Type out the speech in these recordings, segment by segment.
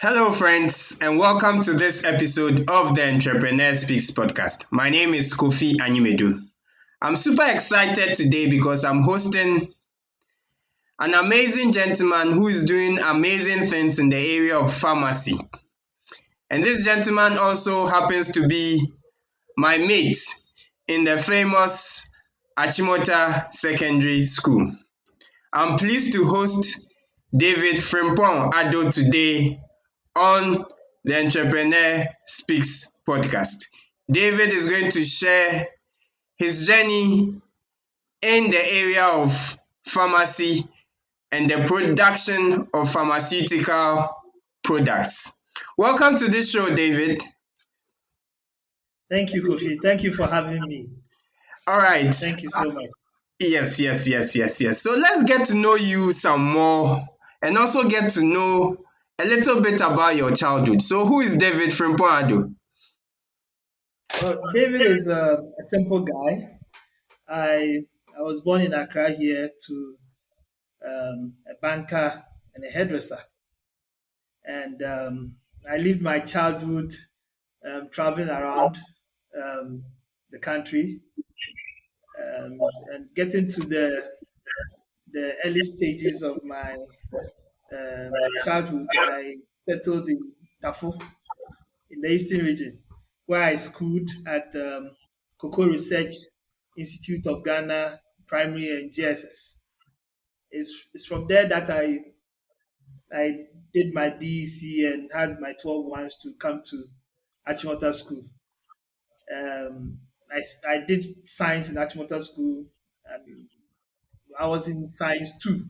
Hello, friends, and welcome to this episode of the Entrepreneur Speaks podcast. My name is Kofi Animedu. I'm super excited today because I'm hosting an amazing gentleman who is doing amazing things in the area of pharmacy. And this gentleman also happens to be my mate in the famous Achimota Secondary School. I'm pleased to host David Frempong Addo today on the Entrepreneur Speaks podcast. David is going to share his journey in the area of pharmacy and the production of pharmaceutical products. Welcome to this show, David. Thank you, Kofi. Thank you for having me. All right. Thank you so much. Yes. So let's get to know you some more and also get to know a little bit about your childhood. So who is David Frempong Addo? Well, David is a simple guy. I was born in Accra here to a banker and a hairdresser, and I lived my childhood traveling around um, the country and getting to the early stages of my childhood. I settled in Tafo in the Eastern region, where I schooled at Cocoa Research Institute of Ghana, primary and GSS. It's from there that I did my BEC and had my 12 months to come to Achimota School. I did science in Achimota School. And I was in science too.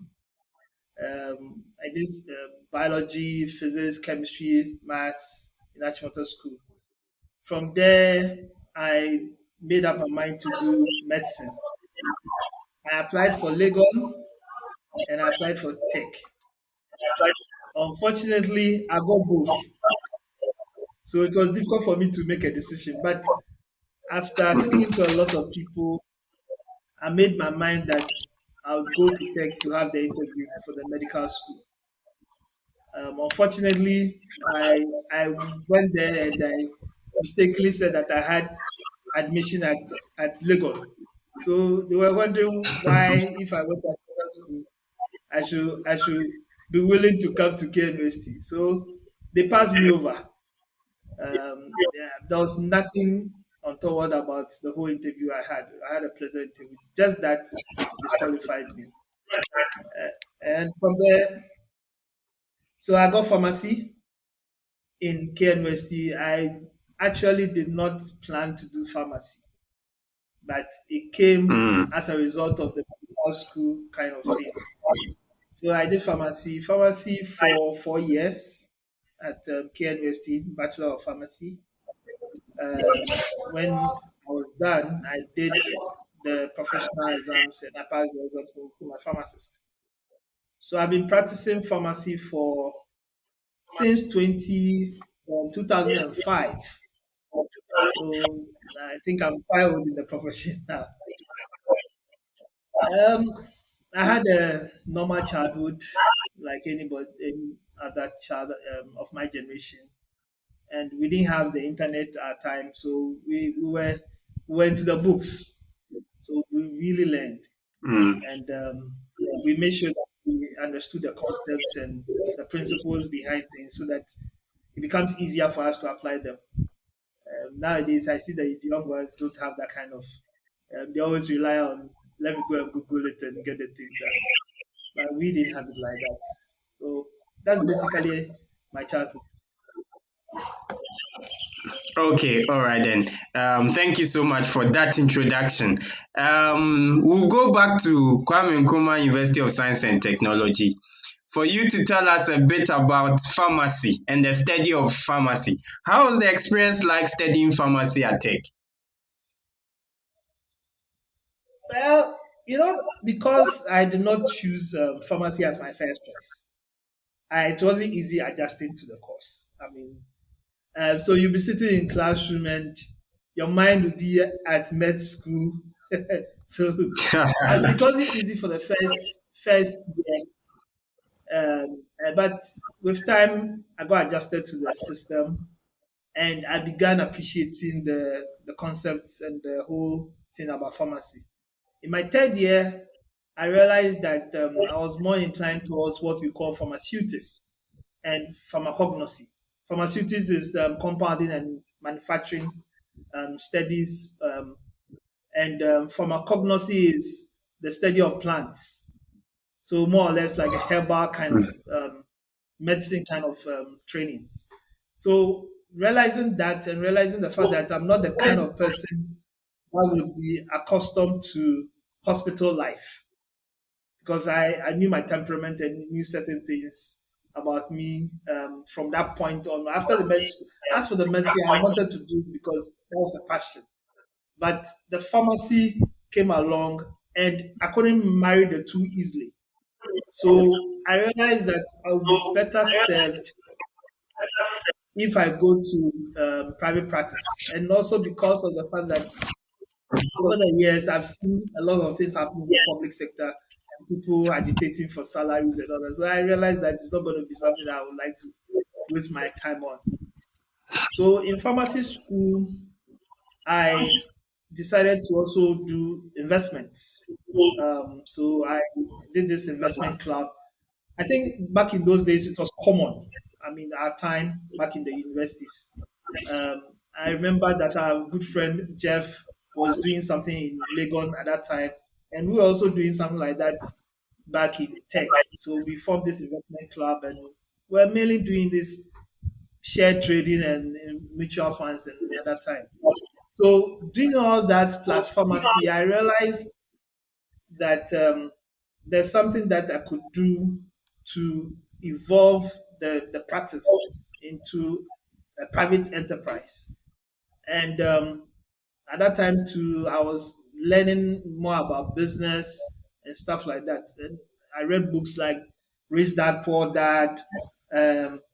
I did biology, physics, chemistry, maths in Achimota School. From there, I made up my mind to do medicine. I applied for Legon and I applied for Tech. Unfortunately, I got both. So it was difficult for me to make a decision. But after speaking to a lot of people, I made my mind that I would go to Tech to have the interview for the medical school. Unfortunately, I went there and I mistakenly said that I had admission at Legon. So they were wondering why, if I went to medical school, I should be willing to come to K University. So they passed me over. Yeah, there was nothing untoward about the whole interview I had. I had a pleasant interview, just that disqualified me. And from there, so I got pharmacy in KNUST. I actually did not plan to do pharmacy, but it came Mm. as a result of the medical school kind of thing. So I did pharmacy for 4 years at KNUST, Bachelor of Pharmacy. When I was done, I did the professional exams and I passed the exams to become a pharmacist. So I've been practicing pharmacy for since 2005. So I think I'm quite old in the profession now. Um, I had a normal childhood like anybody, any other child of my generation, and we didn't have the internet at our time, so we went to the books. So we really learned, Mm. and we made sure that we understood the concepts and the principles behind things, so that it becomes easier for us to apply them. Nowadays, I see that the young ones don't have that kind of. They always rely on let me go and Google it and get the thing done. But we didn't have it like that. So that's basically my childhood. Okay, all right then. Thank you so much for that introduction. We'll go back to Kwame Nkrumah University of Science and Technology for you to tell us a bit about pharmacy and the study of pharmacy. How was the experience like studying pharmacy at Tech? Well, because I did not choose pharmacy as my first choice, it wasn't easy adjusting to the course. I mean, so you'll be sitting in classroom and your mind will be at med school. So it wasn't easy for the first year. But with time, I got adjusted to the system, and I began appreciating the concepts and the whole thing about pharmacy. In my third year, I realized that I was more inclined towards what we call pharmaceutics and pharmacognosy. Pharmaceutics is compounding and manufacturing studies, and pharmacognosy is the study of plants. So more or less like a herbal kind of medicine kind of training. So realizing that and realizing the fact that I'm not the kind of person that would be accustomed to hospital life because I knew my temperament and knew certain things about me from that point on. After the medicine, as for the medicine, I wanted to do it because that was a passion. But the pharmacy came along and I couldn't marry the two easily. So I realized that I would be better served if I go to private practice. And also because of the fact that over the years, I've seen a lot of things happen in the public sector, people agitating for salaries and all that. So I realized that it's not going to be something that I would like to waste my time on. So in pharmacy school, I decided to also do investments. So I did this investment club. I think back in those days it was common. I mean, our time back in the universities. I remember that our good friend Jeff was doing something in Legon at that time, and we were also doing something like that back in tech. So we formed this investment club, and we're mainly doing this share trading and mutual funds and at that time. So doing all that plus pharmacy, I realized that there's something that I could do to evolve the practice into a private enterprise. And at that time, too, I was learning more about business and stuff like that. And I read books like Rich Dad Poor Dad,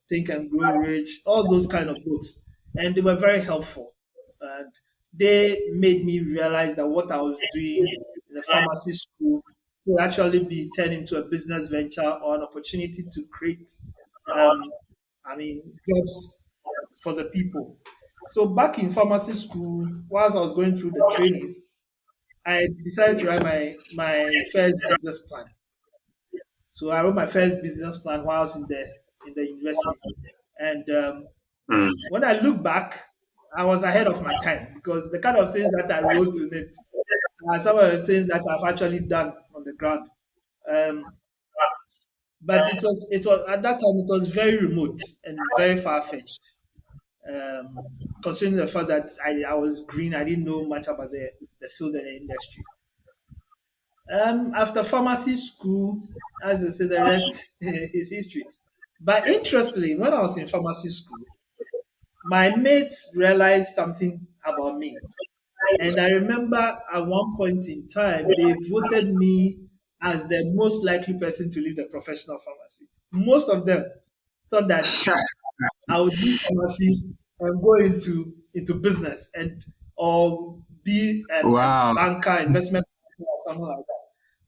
Think and Grow Rich, all those kind of books, and they were very helpful. And they made me realize that what I was doing in the pharmacy school could actually be turned into a business venture or an opportunity to create, um, jobs for the people. So back in pharmacy school, whilst I was going through the training, I decided to write my first business plan. So I wrote my first business plan while I was in the university. And mm. when I look back, I was ahead of my time because the kind of things that I wrote in it are some of the things that I've actually done on the ground. Um, but it was at that time it was very remote and very far fetched. Considering the fact that I was green, I didn't know much about the field and the industry. After pharmacy school, as I said, the rest is history. But interestingly, when I was in pharmacy school, my mates realized something about me. And I remember at one point in time, they voted me as the most likely person to leave the profession of pharmacy. Most of them thought that I would leave pharmacy and go into business and or be a Wow. banker, investment banker or something like that.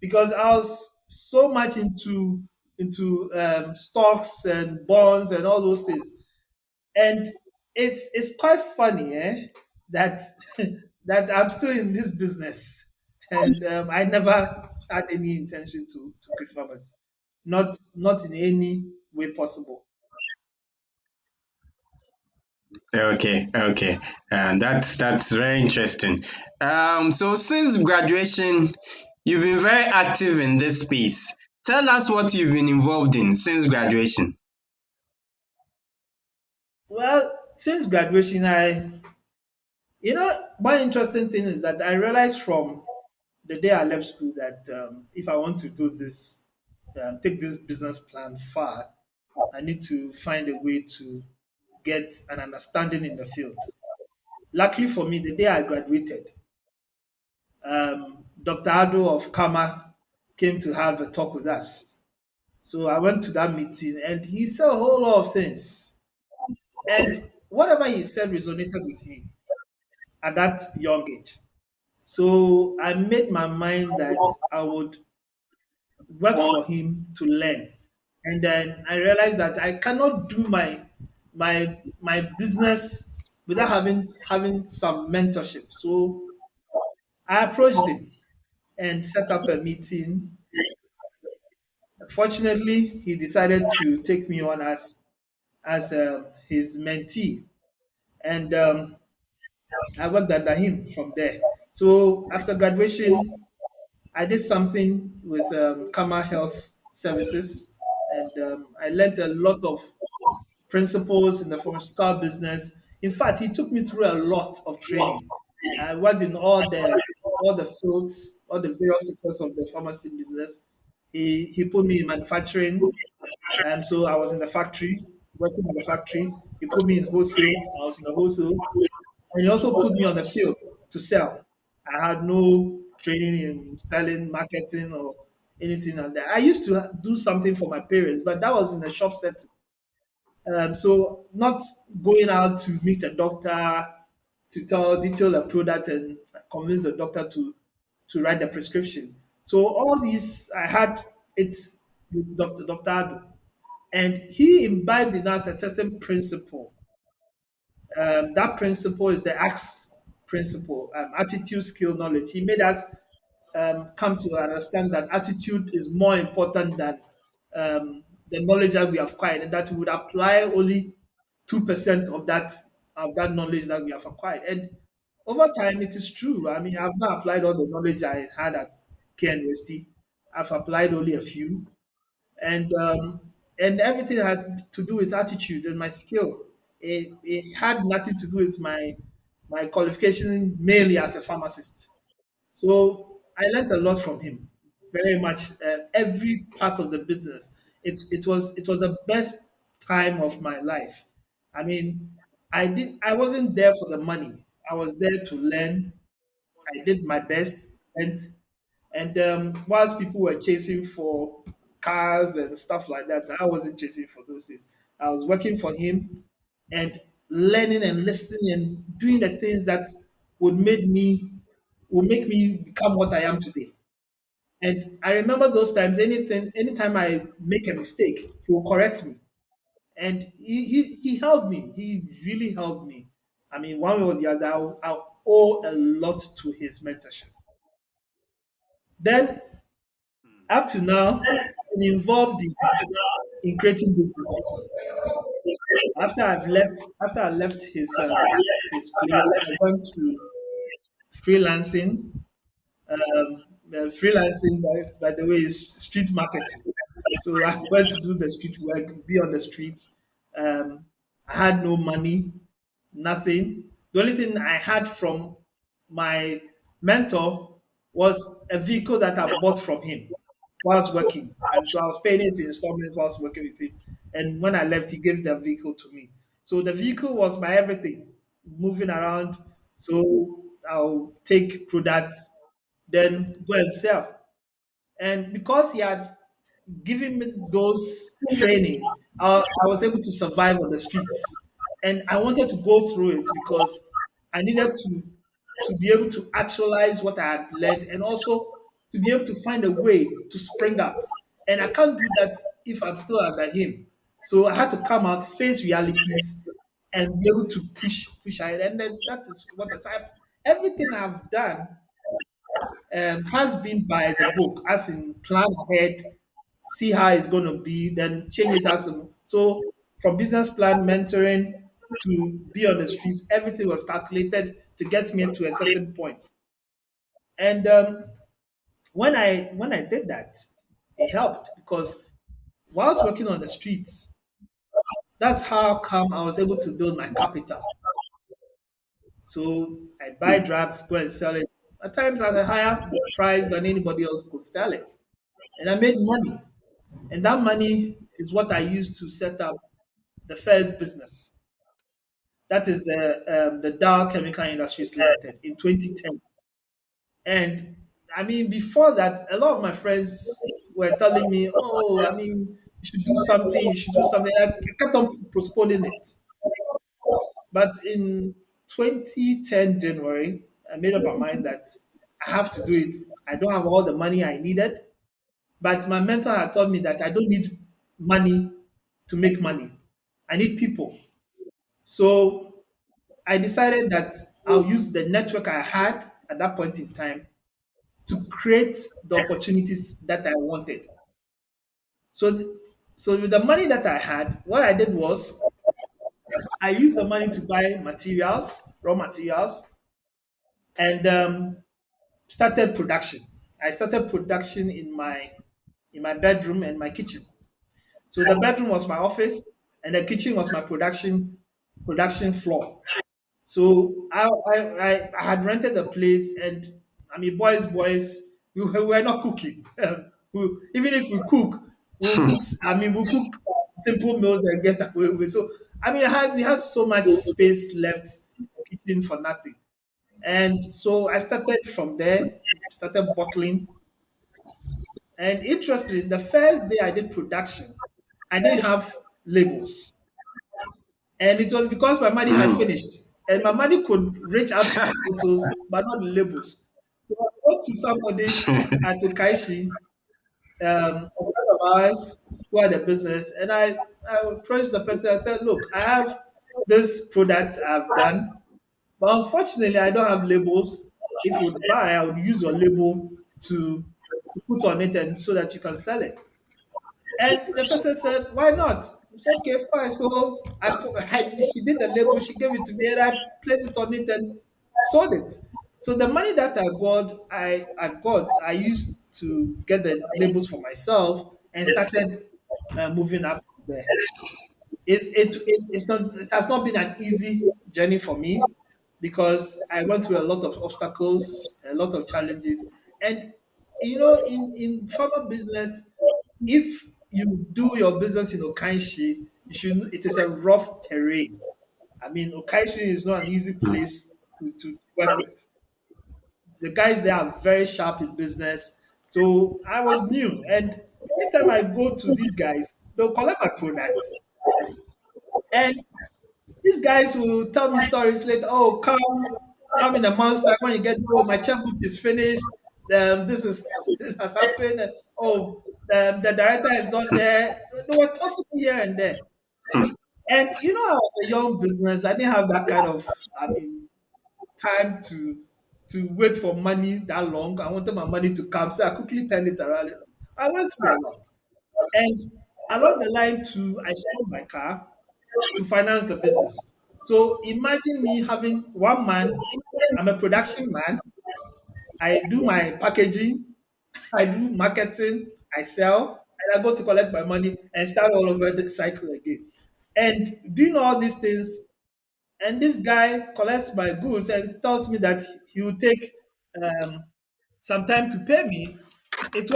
Because I was so much into stocks and bonds and all those things. And it's quite funny, that that I'm still in this business, and I never had any intention to quit pharmacy, not in any way possible. Okay, okay. And that's very interesting. So since graduation, you've been very active in this space. Tell us what you've been involved in since graduation. Well, since graduation, one interesting thing is that I realized from the day I left school that if I want to do this, take this business plan far, I need to find a way to get an understanding in the field. Luckily for me, the day I graduated, Dr. Addo of Karma came to have a talk with us. So I went to that meeting and he said a whole lot of things. And whatever he said resonated with me at that young age. So I made my mind that I would work for him to learn And then I realized that I cannot do my business without having some mentorship. So I approached him and set up a meeting. Fortunately, he decided to take me on as his mentee, and I worked under him from there. So after graduation, I did something with Kama Health Services, and I learned a lot of principles in the pharmaceutical business. In fact, he took me through a lot of training. I worked in all the fields, all the various sectors of the pharmacy business. He put me in manufacturing, so I was in the factory, working in the factory. He put me in wholesale. I was in the wholesale, and he also put me on the field to sell. I had no training in selling, marketing, or anything like that. I used to do something for my parents, but that was in a shop setting. So not going out to meet a doctor to detail a product and convince the doctor to write the prescription. So all these I had it with Dr. Addo, and he imbibed in us a certain principle. That principle is the ACTS principle, attitude, skill, knowledge. He made us come to understand that attitude is more important than the knowledge that we have acquired, and that we would apply only 2% of that knowledge that we have acquired. And over time, it is true. I mean, I've not applied all the knowledge I had at KNUST. I've applied only a few, and everything had to do with attitude and my skill. It had nothing to do with my qualification mainly as a pharmacist. So I learned a lot from him, very much. Every part of the business, it was the best time of my life. I mean, I wasn't there for the money. I was there to learn. I did my best, and whilst people were chasing for cars and stuff like that, I wasn't chasing for those things. I was working for him and learning and listening and doing the things that would make me would make me become what I am today. And I remember those times. Anytime I make a mistake, he will correct me, and he helped me. He really helped me. I mean, one way or the other, I owe a lot to his mentorship. Then up to now, I'm involved in creating businesses. After I left his place, I went to freelancing. Freelancing, by the way, is street marketing. So I went to do the street work, be on the streets. I had no money, nothing. The only thing I had from my mentor was a vehicle that I bought from him whilst working. And so I was paying it in installments whilst working with him. And when I left, he gave the vehicle to me. So the vehicle was my everything, moving around. So I'll take products, then go and sell. And because he had given me those training, I was able to survive on the streets. And I wanted to go through it because I needed to be able to actualize what I had learned and also to be able to find a way to spring up. And I can't do that if I'm still under him. So I had to come out, face realities, and be able to push ahead. And then that is what everything I've done has been by the book, as in plan ahead, see how it's going to be, then change it as so from business plan, mentoring to be on the streets, everything was calculated to get me to a certain point. And when I did that, it helped because whilst working on the streets, that's how come I was able to build my capital. So I buy drugs, go and sell it. At times at a higher price than anybody else could sell it. And I made money. And that money is what I used to set up the first business. That is the Darl Chemical Industries Limited in 2010. And I mean, before that, a lot of my friends were telling me, "Oh, I mean, you should do something. You should do something." I kept on postponing it. But in 2010 January, I made up my mind that I have to do it. I don't have all the money I needed, but my mentor had told me that I don't need. money to make money. I need people. So I decided that I'll use the network I had at that point in time to create the opportunities that I wanted. So, so with the money that I had, what I did was I used the money to buy materials, raw materials, and started production. I started production in my bedroom and my kitchen. So the bedroom was my office, and the kitchen was my production floor. So I had rented a place, and I mean, boys, we were not cooking. Even if we cook, we'll cook. I mean, we'll cook simple meals and get away with. So I mean, we had so much space left in the kitchen for nothing. And so I started from there, started bottling. And interestingly, the first day I did production, I didn't have labels. And it was because my money had Mm. finished. And my money could reach out to the bottles, but not the labels. So I went to somebody at Okaishi, a friend of ours who had a business, and I approached the person. I said, "Look, I have this product I've done, but unfortunately, I don't have labels. If you would buy, I would use your label to put on it and so that you can sell it." And the person said, "Why not?" I said, "Okay, fine." So she did the label, she gave it to me, and I placed it on it and sold it. So the money that I used to get the labels for myself and started moving up from there. It has not been an easy journey for me because I went through a lot of obstacles, a lot of challenges. And in pharma business, if you do your business in Okanshi, it is a rough terrain. I mean, Okanshi is not an easy place to work with. The guys there are very sharp in business. So I was new. And anytime I go to these guys, they'll collect my product. And these guys will tell me stories later. Oh, come in a month's time when you get. Oh, my checkbook is finished. This is this has happened. And, oh, the director is not there. So they were tossing me here and there. And I was a young business. I didn't have that kind of, I mean, time to wait for money that long. I wanted my money to come, so I quickly turned it around. I went through a lot. And along the line too, I sold my car to finance the business. So imagine me having one man. I'm a production man. I do my packaging, I do marketing, I sell, and I go to collect my money and start all over the cycle again. And doing all these things, and this guy collects my goods and tells me that he will take um, some time to pay me. It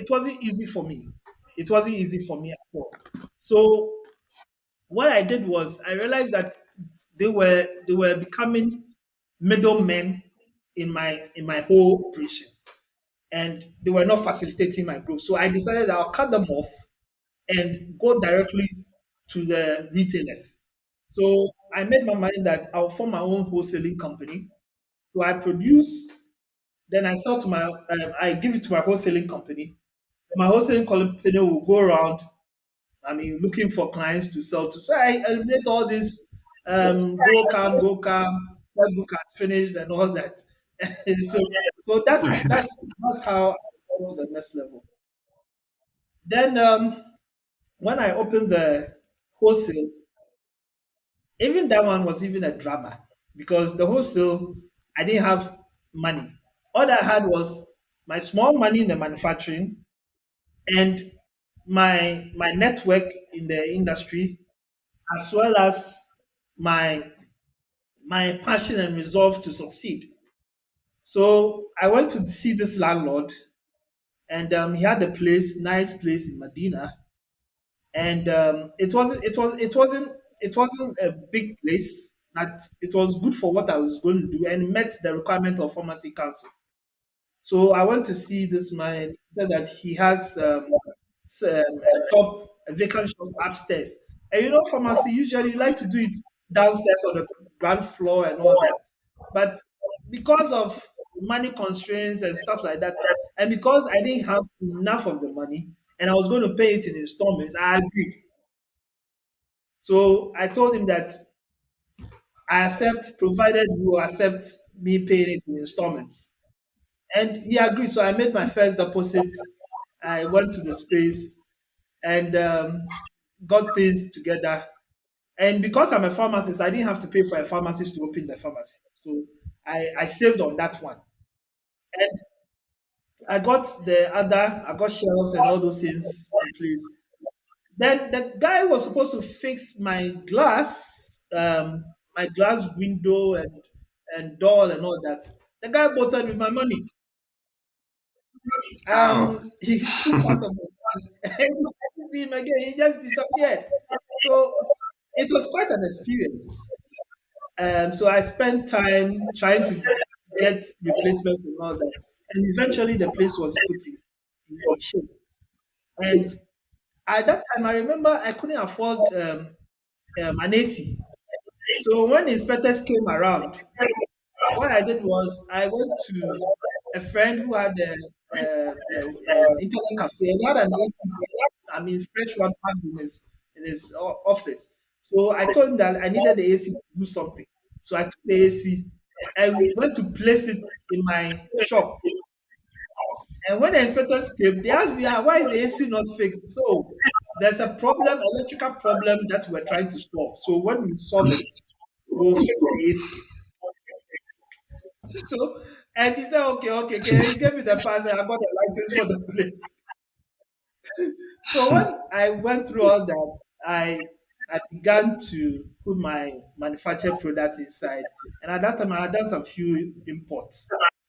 wasn't easy for me. It wasn't easy for me at all. So what I did was I realized that they were becoming middlemen in my whole operation, and they were not facilitating my growth. So I decided I'll cut them off and go directly to the retailers. So I made my mind that I'll form my own wholesaling company. So I produce, then I sell to I give it to my wholesaling company. My wholesaling company will go around, I mean, looking for clients to sell to. So I eliminate all this go come, that book has finished and all that. so so that's how I got to the next level. Then when I opened the wholesale, even that one was even a drama because the wholesale I didn't have money. All I had was my small money in the manufacturing and my network in the industry as well as my my passion and resolve to succeed. So I went to see this landlord, and he had a place, nice place in Medina, and it wasn't a big place. That it was good for what I was going to do and met the requirement of pharmacy council. So I went to see this man. He said that he has a shop, a vacant shop upstairs. And pharmacy usually like to do it downstairs on the ground floor and all that. But because of money constraints and stuff like that, and because I didn't have enough of the money, and I was going to pay it in installments. I agreed. So I told him that I accept, provided you accept me paying it in installments. And he agreed. So I made my first deposit. I went to the space and got things together. And because I'm a pharmacist, I didn't have to pay for a pharmacist to open the pharmacy. So I saved on that one. And I got shelves and all those things in place. Then the guy was supposed to fix my glass window and door and all that. The guy bolted with my money. Ow. He took part of it. And I didn't see him again. He just disappeared. So it was quite an experience. So I spent time trying to get replacements and all that. And eventually the place was put in shape. And at that time, I remember I couldn't afford an AC. So when inspectors came around, what I did was I went to a friend who had an internet cafe and he had an AC. I mean, fresh one packed in his office. So I told him that I needed the AC to do something. So I took the AC. I went to place it in my shop. And when the inspectors came, they asked me, "Ah, why is the AC not fixed?" So there's a problem, electrical problem that we're trying to solve. So when we solve it, we'll fix the AC. So, and he said, okay, okay, okay. He gave me the pass and I got a license for the place. So when I went through all that, I began to put my manufactured products inside. And at that time, I had done some few imports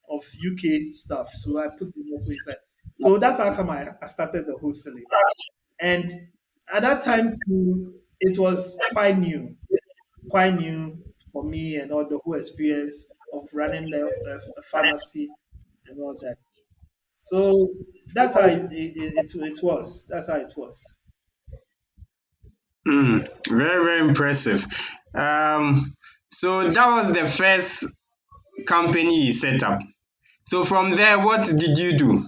of UK stuff. So I put them also inside. So that's how come I started the wholesaling. And at that time, too, it was quite new for me and all the whole experience of running the pharmacy and all that. So that's how it was. That's how it was. Very, very impressive. Um, so that was the first company you set up. So from there, what did you do?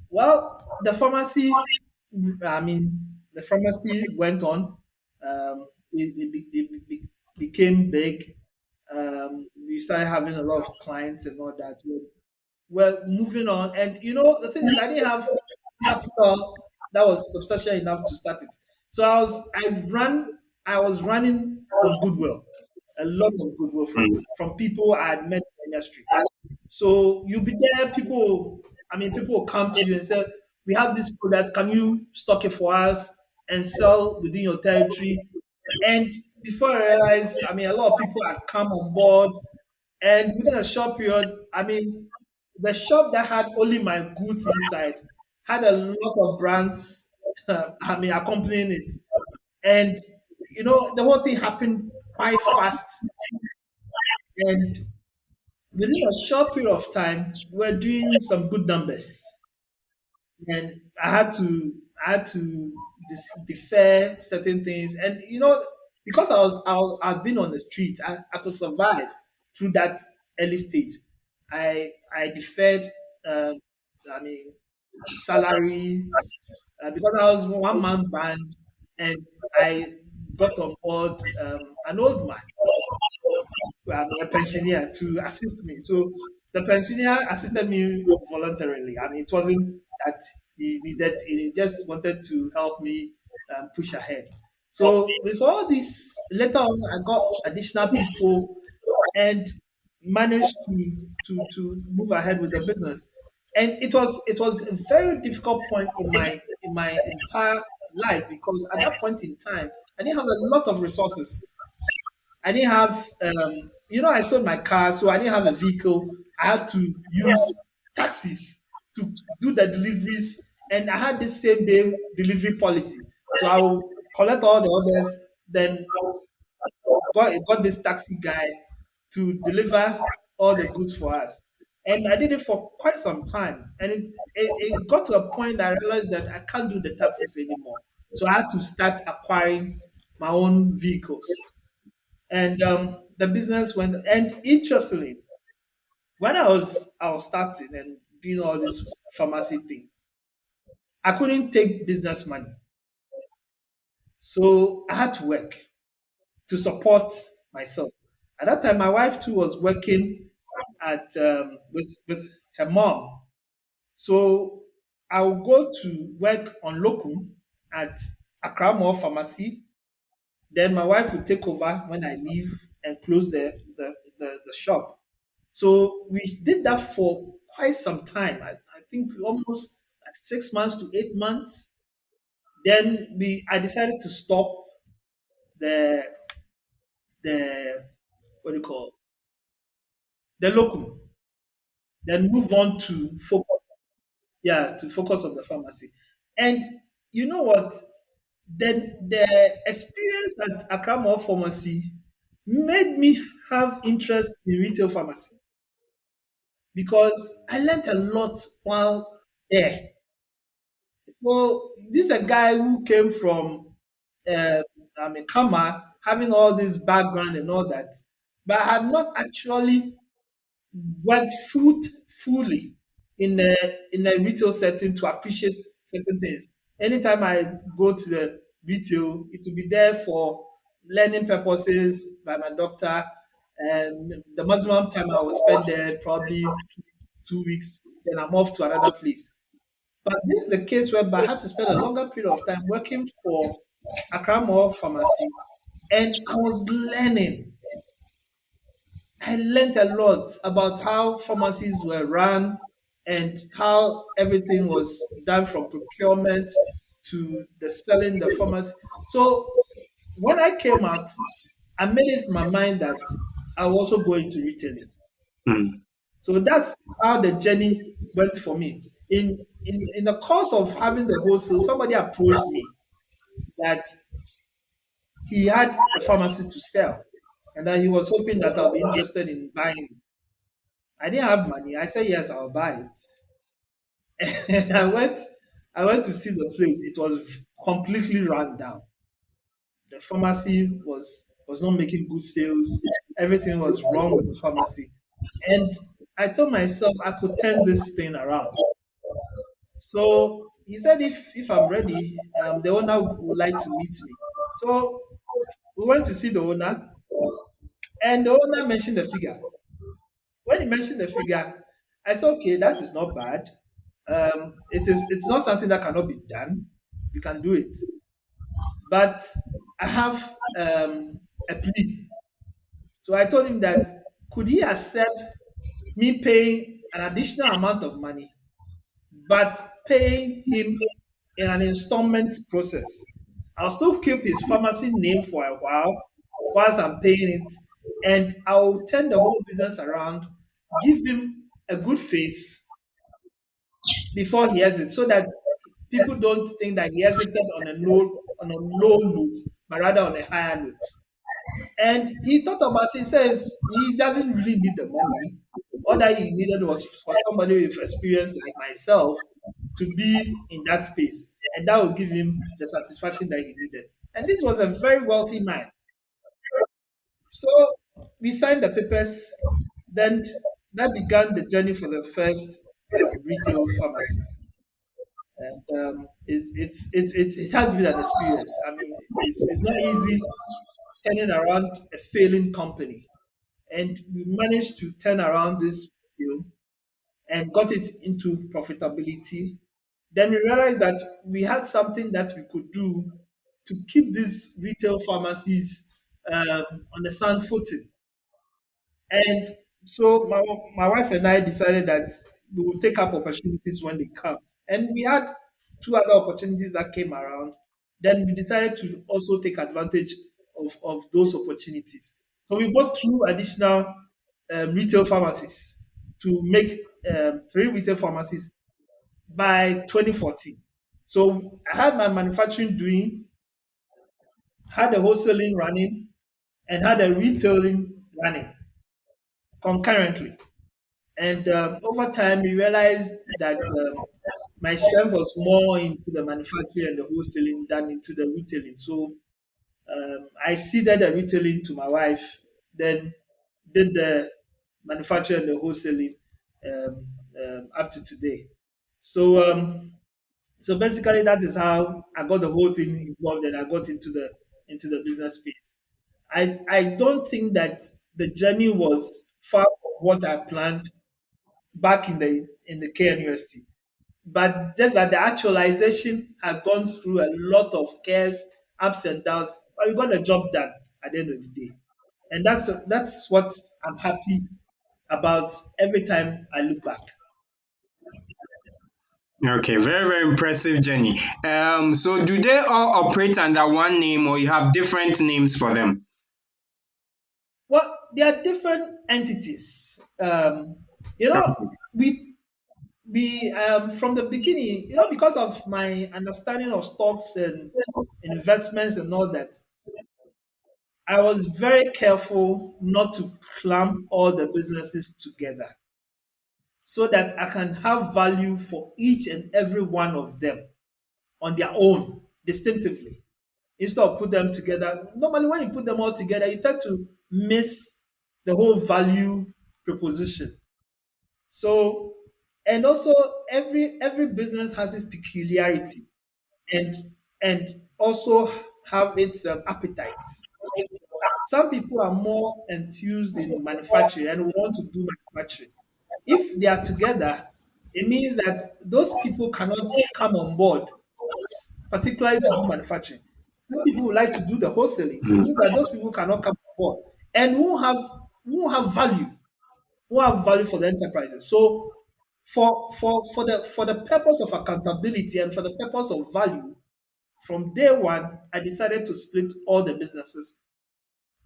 Well, the pharmacy went on. It became big. We started having a lot of clients and all that. Well, moving on. And the thing is, I didn't have capital that was substantial enough to start it. So I was running on goodwill, a lot of goodwill from people I had met in the industry. So you'll be there, people will come to you and say, we have this product, can you stock it for us and sell within your territory? And before I realized, a lot of people had come on board, and within a short period, the shop that had only my goods inside had a lot of brands, accompanying it. And, the whole thing happened quite fast. And within a short period of time, we're doing some good numbers. And I had to defer certain things. And, because I've been on the street, I could survive through that early stage. I deferred, um, I mean, salaries, because I was one man band, and I got on board an old man, a pensioner, to assist me. So the pensioner assisted me voluntarily. It wasn't that he needed; he just wanted to help me push ahead. So with all this, later on, I got additional people and managed to move ahead with the business. And it was a very difficult point in my entire life, because at that point in time, I didn't have a lot of resources. I didn't have, I sold my car, so I didn't have a vehicle. I had to use taxis to do the deliveries, and I had this same day delivery policy. So I will collect all the orders, then got this taxi guy to deliver all the goods for us. And I did it for quite some time. And it got to a point I realized that I can't do the taxis anymore. So I had to start acquiring my own vehicles. And the business went. And interestingly, when I was starting and doing all this, pharmacy thing. I couldn't take business money. So I had to work to support myself. At that time, my wife too was working at with her mom. So I will go to work on locum at Accra Mall Pharmacy. Then my wife would take over when I leave and close the shop. So we did that for quite some time. I think almost like 6 months to 8 months. Then we I decided to stop the the what do you call the locum. Then move on to focus, yeah, to focus on the pharmacy. And you know what? Then the experience at Accra Mall Pharmacy made me have interest in retail pharmacy because I learned a lot while there. So this is a guy who came from uh, Kama, having all this background and all that, but I had not actually went fully in a retail setting to appreciate certain things. Anytime I go to the retail, it will be there for learning purposes by my doctor. And the maximum time I will spend there probably 2 weeks, then I'm off to another place. But this is the case whereby I had to spend a longer period of time working for Accra Mall Pharmacy, and I was learning. I learned a lot about how pharmacies were run and how everything was done from procurement to the selling the pharmacy. So when I came out, I made it my mind that I will also go into retailing. Mm. So that's how the journey went for me. In the course of having the wholesale, somebody approached me that he had a pharmacy to sell and that he was hoping that I'll be interested in buying it. I didn't have money. I said yes, I'll buy it. And I went to see the place. It was completely run down. The pharmacy was not making good sales. Everything was wrong with the pharmacy. And I told myself I could turn this thing around. So he said if I'm ready, the owner would like to meet me. So we went to see the owner, and the owner mentioned the figure. When he mentioned the figure, I said, okay, that is not bad. It's not something that cannot be done. We can do it. But I have a plea. So I told him that could he accept me paying an additional amount of money, but paying him in an installment process. I'll still keep his pharmacy name for a while whilst I'm paying it, and I'll turn the whole business around, give him a good face before he exits, so that people don't think that he exited on a low note, but rather on a higher note. And he thought about it. He says he doesn't really need the money. All that he needed was for somebody with experience like myself to be in that space. And that would give him the satisfaction that he needed. And this was a very wealthy man. So we signed the papers. Then that began the journey for the first retail pharmacy. And it has been an experience. I mean, it's not easy turning around a failing company. And we managed to turn around this deal and got it into profitability. Then we realized that we had something that we could do to keep these retail pharmacies on the sound footing. And so my wife and I decided that we would take up opportunities when they come. And we had two other opportunities that came around. Then we decided to also take advantage of those opportunities. So we bought two additional retail pharmacies to make three retail pharmacies by 2014. So I had my manufacturing doing, had the wholesaling running, and had a retailing running concurrently. And over time, we realized that my strength was more into the manufacturing and the wholesaling than into the retailing. So I ceded the retailing to my wife, then did the manufacturing and the wholesaling up to today. So so basically that is how I got the whole thing involved and I got into the business space. I don't think that the journey was far from what I planned back in the KNUST. But just that the actualization had gone through a lot of curves, ups and downs, but we got the job done at the end of the day. And that's what I'm happy about every time I look back. Okay, very, very impressive journey. So do they all operate under one name or you have different names for them? Well, there are different entities. You know, we from the beginning, you know, because of my understanding of stocks and investments and all that, I was very careful not to clamp all the businesses together so that I can have value for each and every one of them on their own distinctively instead of put them together. Normally, when you put them all together, you tend to miss the whole value proposition. So, and also every business has its peculiarity and also have its appetite. Some people are more enthused in manufacturing and want to do manufacturing. If they are together, it means that those people cannot come on board, particularly to do manufacturing. Some people would like to do the wholesaling. It means that those people cannot come on board and won't have value, won't have value for the enterprises. So for the purpose of accountability and for the purpose of value, from day one, I decided to split all the businesses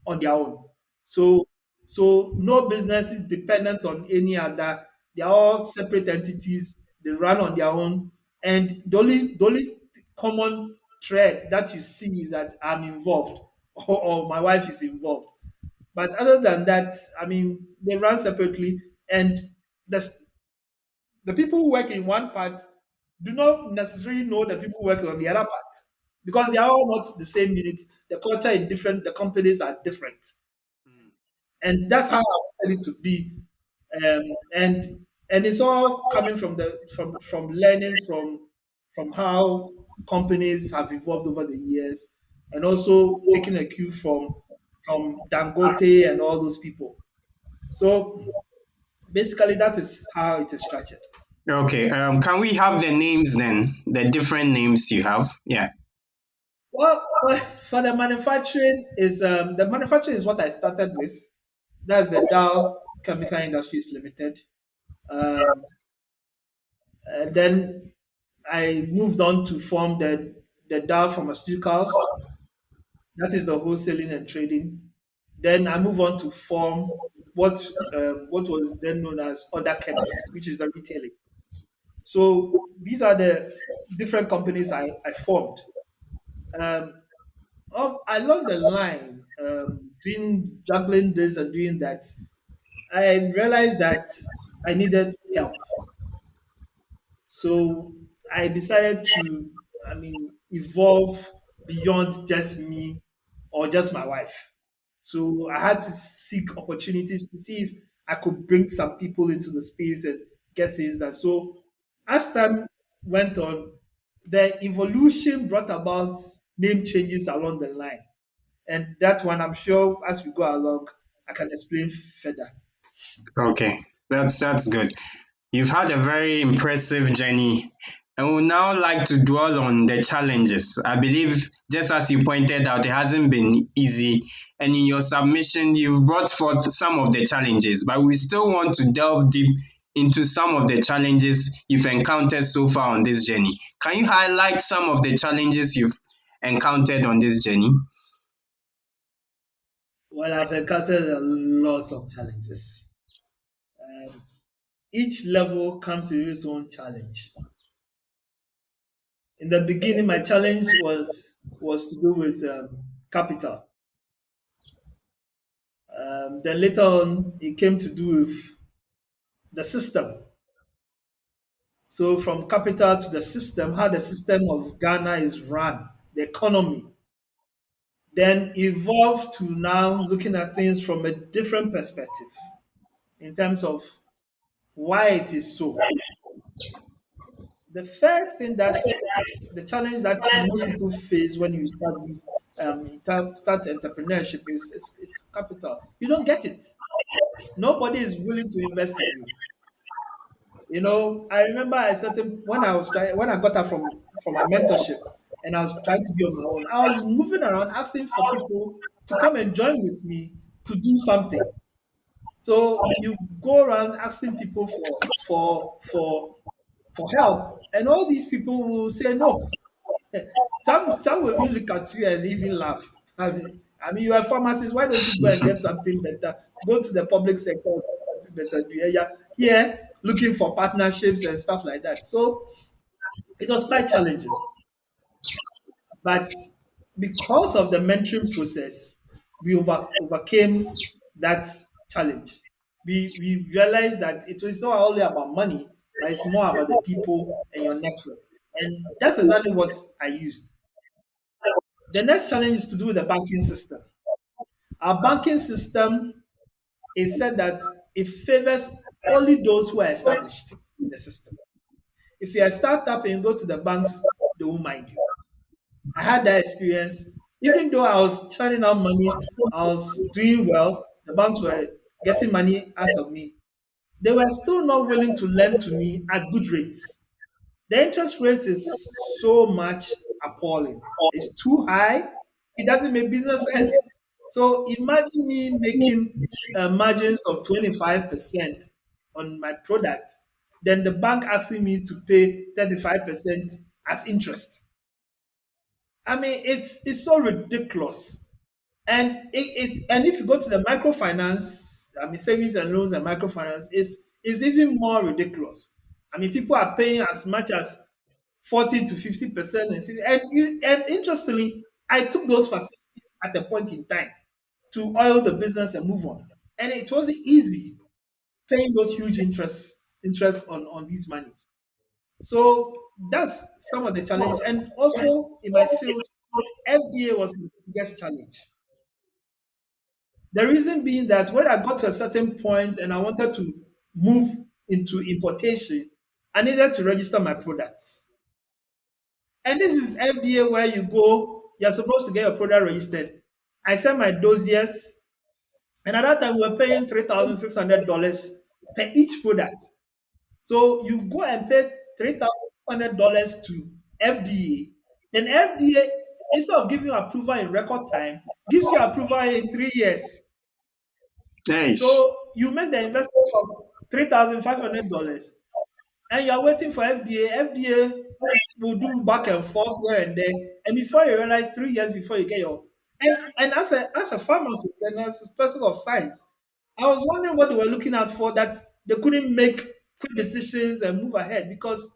on their own. So no business is dependent on any other. They are all separate entities. They run on their own. And the only common thread that you see is that I'm involved or my wife is involved. But other than that, I mean, they run separately, and the the people who work in one part do not necessarily know the people working on the other part because they are all not the same unit. The culture is different. The companies are different, and that's how I wanted it to be. Um, and it's all coming from the from learning from how companies have evolved over the years, and also taking a cue from Dangote and all those people. So basically, that is how it is structured. Okay, can we have the names then? The different names you have? Yeah. Well, for the manufacturing is what I started with. That's the Darl Chemical Industries Limited. Um, and then I moved on to form the Darl Pharmaceuticals. That is the wholesaling and trading. Then I move on to form what was then known as other chemists, which is the retailing. So these are the different companies I formed. Um, Along the line, doing juggling this and doing that, I realized that I needed help. So I decided to, I mean, evolve beyond just me or just my wife. So I had to seek opportunities to see if I could bring some people into the space and get things done. So as time went on, the evolution brought about name changes along the line. And that one, I'm sure as we go along, I can explain further. Okay, that's good. You've had a very impressive journey and would now like to dwell on the challenges. I believe, just as you pointed out, it hasn't been easy. And in your submission, you've brought forth some of the challenges, but we still want to delve deep into some of the challenges you've encountered so far on this journey. Can you highlight some of the challenges you've encountered on this journey? Well, I've encountered a lot of challenges. Um, each level comes with its own challenge. In the beginning, my challenge was to do with capital. Then later on, it came to do with the system. So from capital to the system, how the system of Ghana is run, the economy, then evolved to now looking at things from a different perspective in terms of why it is so. The first thing that the challenge that most people face when you start this start entrepreneurship is capital. You don't get it. Nobody is willing to invest in you. You know, I remember a certain when I was trying when I got out from my mentorship and I was trying to be on my own. I was moving around asking for people to come and join with me to do something. So you go around asking people for help, and all these people will say no. Some will even look at you and even laugh. I mean, you are a pharmacist. Why don't you go and get something better? Go to the public sector, and get something better. Yeah, looking for partnerships and stuff like that. So it was quite challenging, but because of the mentoring process, we overcame that challenge. We realized that it was not only about money, but it's more about the people and your network. And that's exactly what I used. The next challenge is to do with the banking system. Our banking system is said that it favors only those who are established in the system. If you're a startup and you go to the banks, they won't mind you. I had that experience. Even though I was churning out money, I was doing well, the banks were getting money out of me. They were still not willing to lend to me at good rates. The interest rate is so much appalling. It's too high. It doesn't make business sense. So imagine me making margins of 25% on my product, then the bank asking me to pay 35% as interest. I mean, it's so ridiculous. And if you go to the microfinance, I mean savings and loans and microfinance is even more ridiculous. I mean, people are paying as much as 40 to 50%. And interestingly, I took those facilities at a point in time to oil the business and move on. And it wasn't easy paying those huge interest on these monies. So that's some of the challenges. And also in my field, FDA was my biggest challenge. The reason being that when I got to a certain point and I wanted to move into importation, I needed to register my products. And this is FDA where you go, you're supposed to get your product registered. I sent my dossiers, and at that time we were paying $3,600 per each product. So you go and pay $3,600 to FDA. Then FDA, instead of giving you approval in record time, gives you approval in 3 years. Nice. So you make the investment of $3,500 and you're waiting for FDA. FDA will do back and forth here and there. And before you realize, 3 years before you get your and as a pharmacist and as a person of science, I was wondering what they were looking out for that they couldn't make quick decisions and move ahead because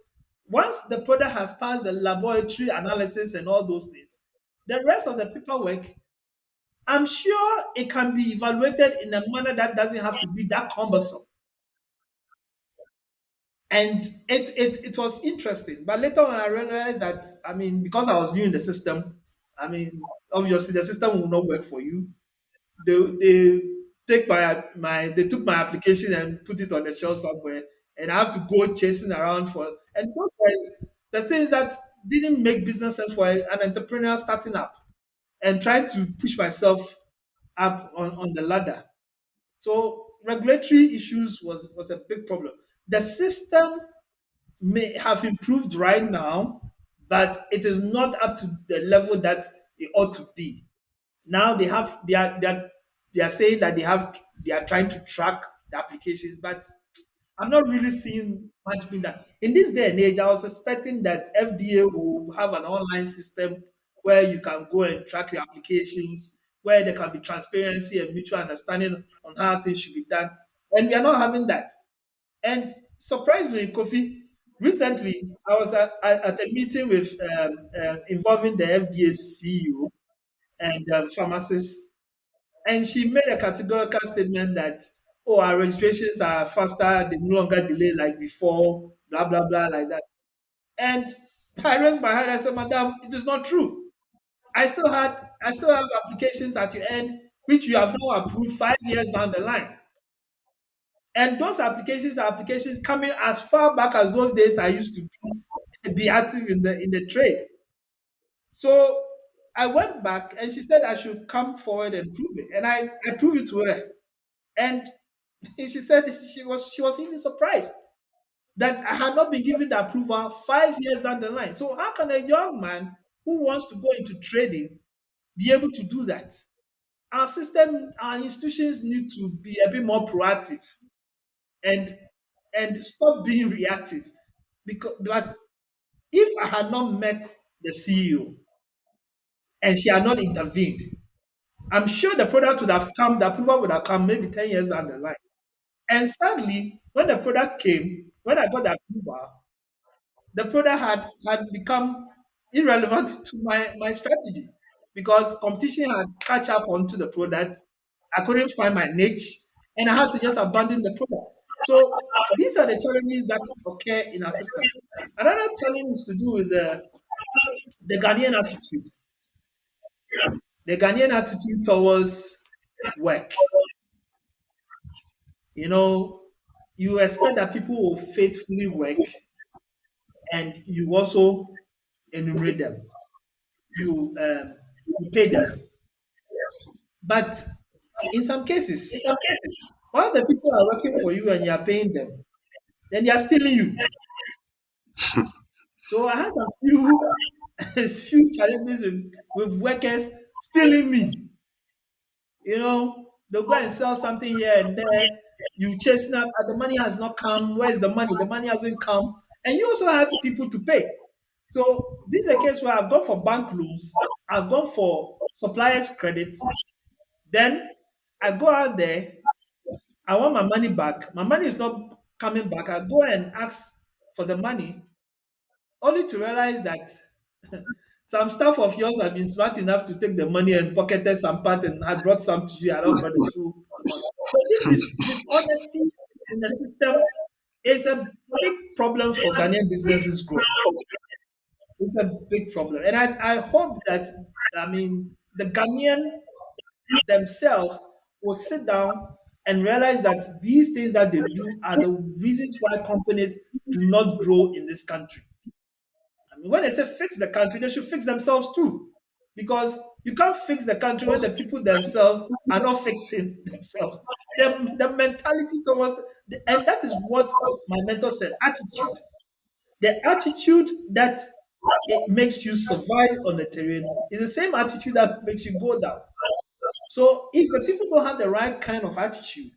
once the product has passed the laboratory analysis and all those things, the rest of the paperwork, I'm sure it can be evaluated in a manner that doesn't have to be that cumbersome. And it was interesting. But later on, I realized that, I mean, because I was new in the system, I mean, obviously the system will not work for you. They take they took my application and put it on the shelf somewhere, and I have to go chasing around for. And those were the things that didn't make business sense for an entrepreneur starting up and trying to push myself up on the ladder. So regulatory issues was a big problem. The system may have improved right now, but it is not up to the level that it ought to be. Now they are saying that they are trying to track the applications, but I'm not really seeing much being done. In this day and age, I was expecting that FDA will have an online system where you can go and track your applications, where there can be transparency and mutual understanding on how things should be done. And we are not having that. And surprisingly, Kofi, recently I was at a meeting with involving the FDA CEO and pharmacists, and she made a categorical statement that, oh, our registrations are faster, they no longer delay like before, blah, blah, blah, like that. And I raised my hand, I said, Madam, it is not true. I still have applications at your end, which you have now approved 5 years down the line. And those applications are applications coming as far back as those days I used to do. be active in the trade. So I went back and she said I should come forward and prove it. And I proved it to her. And she said she was even surprised that I had not been given the approval 5 years down the line. So how can a young man who wants to go into trading be able to do that? Our system, our institutions need to be a bit more proactive and stop being reactive. But if I had not met the CEO and she had not intervened, I'm sure the product would have come, the approval would have come maybe 10 years down the line. And sadly, when the product came, when I got the approval, the product had become irrelevant to my strategy because competition had catch up onto the product. I couldn't find my niche and I had to just abandon the product. So these are the challenges that occur in our system. Another challenge is to do with the Ghanaian attitude. The Ghanaian attitude towards work. You know, you expect that people will faithfully work and you also enumerate them. You pay them. But in some cases, while the people are working for you and you are paying them, then they are stealing you. So I have some few few challenges with workers stealing me. They'll go and sell something here and there. You chasing up, the money has not come. Where's the money? The money hasn't come. And you also have people to pay. So this is a case where I've gone for bank loans, I've gone for suppliers credit. Then I go out there, I want my money back. My money is not coming back. I go and ask for the money, only to realize that some staff of yours have been smart enough to take the money and pocketed some part and had brought some to you. I don't brought the full amount. So this dishonesty in the system is a big problem for Ghanaian businesses growth. It's a big problem. And I hope that, the Ghanaian themselves will sit down and realize that these things that they do are the reasons why companies do not grow in this country. When they say fix the country, they should fix themselves too. Because you can't fix the country when the people themselves are not fixing themselves. The mentality towards, and that is what my mentor said, attitude. The attitude that it makes you survive on the terrain is the same attitude that makes you go down. So if the people don't have the right kind of attitude,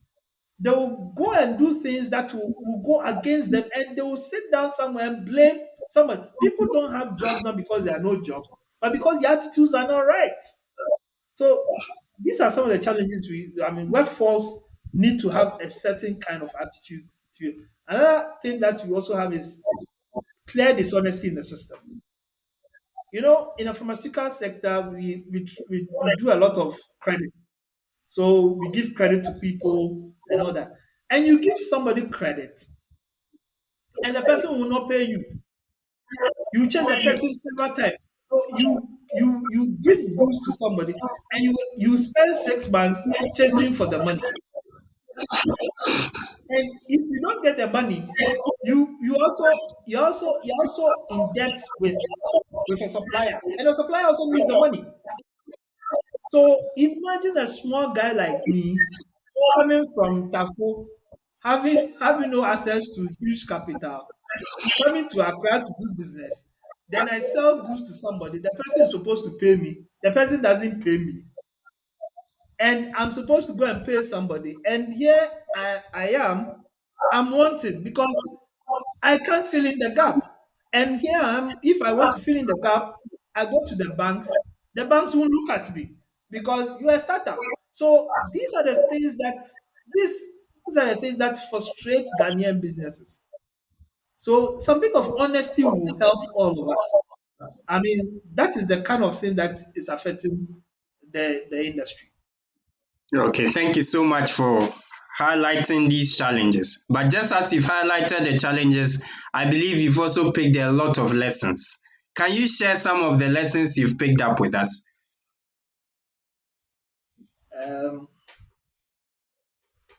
they will go and do things that will go against them and they will sit down somewhere and blame someone. People don't have jobs not because there are no jobs, but because the attitudes are not right. So these are some of the challenges workforce need to have a certain kind of attitude to it. Another thing that we also have is clear dishonesty in the system. In the pharmaceutical sector, we do a lot of credit. So we give credit to people and all that. And you give somebody credit, and the person will not pay you. You chase the person several times. So you give goods to somebody, and you spend 6 months chasing for the money. And if you don't get the money, you're also in debt with a supplier, and the supplier also needs the money. So imagine a small guy like me coming from Tafo, having no access to huge capital, coming to Accra to do business. Then I sell goods to somebody. The person is supposed to pay me. The person doesn't pay me. And I'm supposed to go and pay somebody. And here I am, I'm wanting because I can't fill in the gap. And here I am, if I want to fill in the gap, I go to the banks. The banks won't look at me because you're a startup. So these are the things that frustrate Ghanaian businesses. So some bit of honesty will help all of us. That is the kind of thing that is affecting the industry. Okay, thank you so much for highlighting these challenges. But just as you've highlighted the challenges, I believe you've also picked a lot of lessons. Can you share some of the lessons you've picked up with us? Um,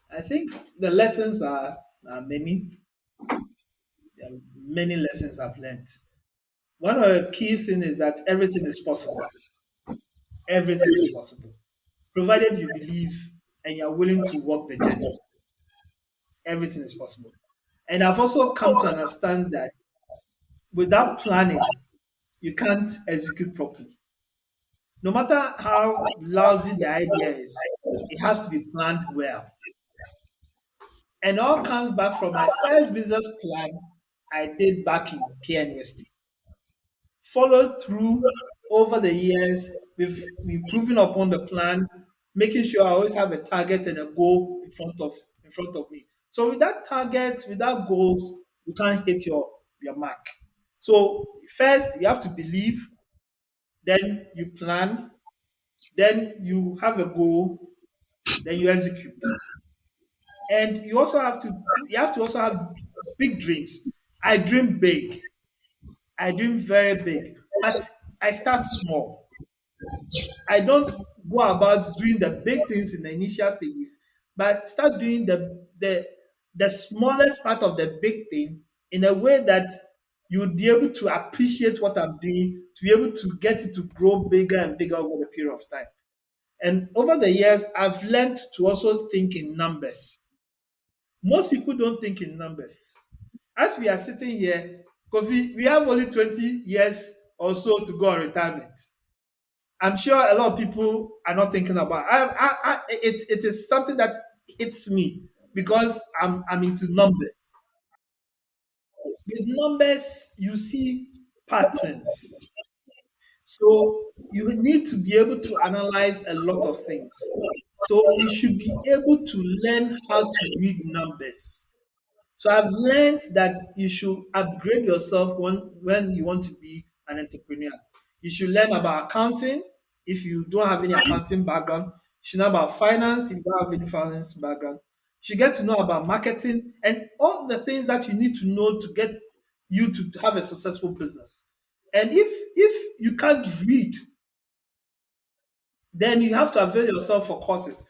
I think the lessons are many. There are many lessons I've learned. one of the key things is that everything is possible. Everything is possible, provided you believe and you're willing to walk the journey. Everything is possible. And I've also come to understand that without planning, you can't execute properly. No matter how lousy the idea is, it has to be planned well. And all comes back from my first business plan I did back in KNUST. Followed through over the years with improving upon the plan, making sure I always have a target and a goal in front of me. So with that target, with that goals, you can't hit your mark. So first you have to believe, then you plan, then you have a goal, then you execute. And you have to also have big dreams. I dream big. I dream very big. But I start small. I don't go about doing the big things in the initial stages, but start doing the smallest part of the big thing in a way that you would be able to appreciate what I'm doing, to be able to get it to grow bigger and bigger over the period of time. And over the years, I've learned to also think in numbers. Most people don't think in numbers. As we are sitting here, Kofi, we have only 20 years or so to go on retirement. I'm sure a lot of people are not thinking about. It is something that hits me because I'm into numbers. With numbers, you see patterns. So you need to be able to analyze a lot of things. So you should be able to learn how to read numbers. So I've learned that you should upgrade yourself when you want to be an entrepreneur. You should learn about accounting if you don't have any accounting background. You should know about finance if you don't have any finance background. You should get to know about marketing and all the things that you need to know to get you to have a successful business. And if you can't read, then you have to avail yourself for courses.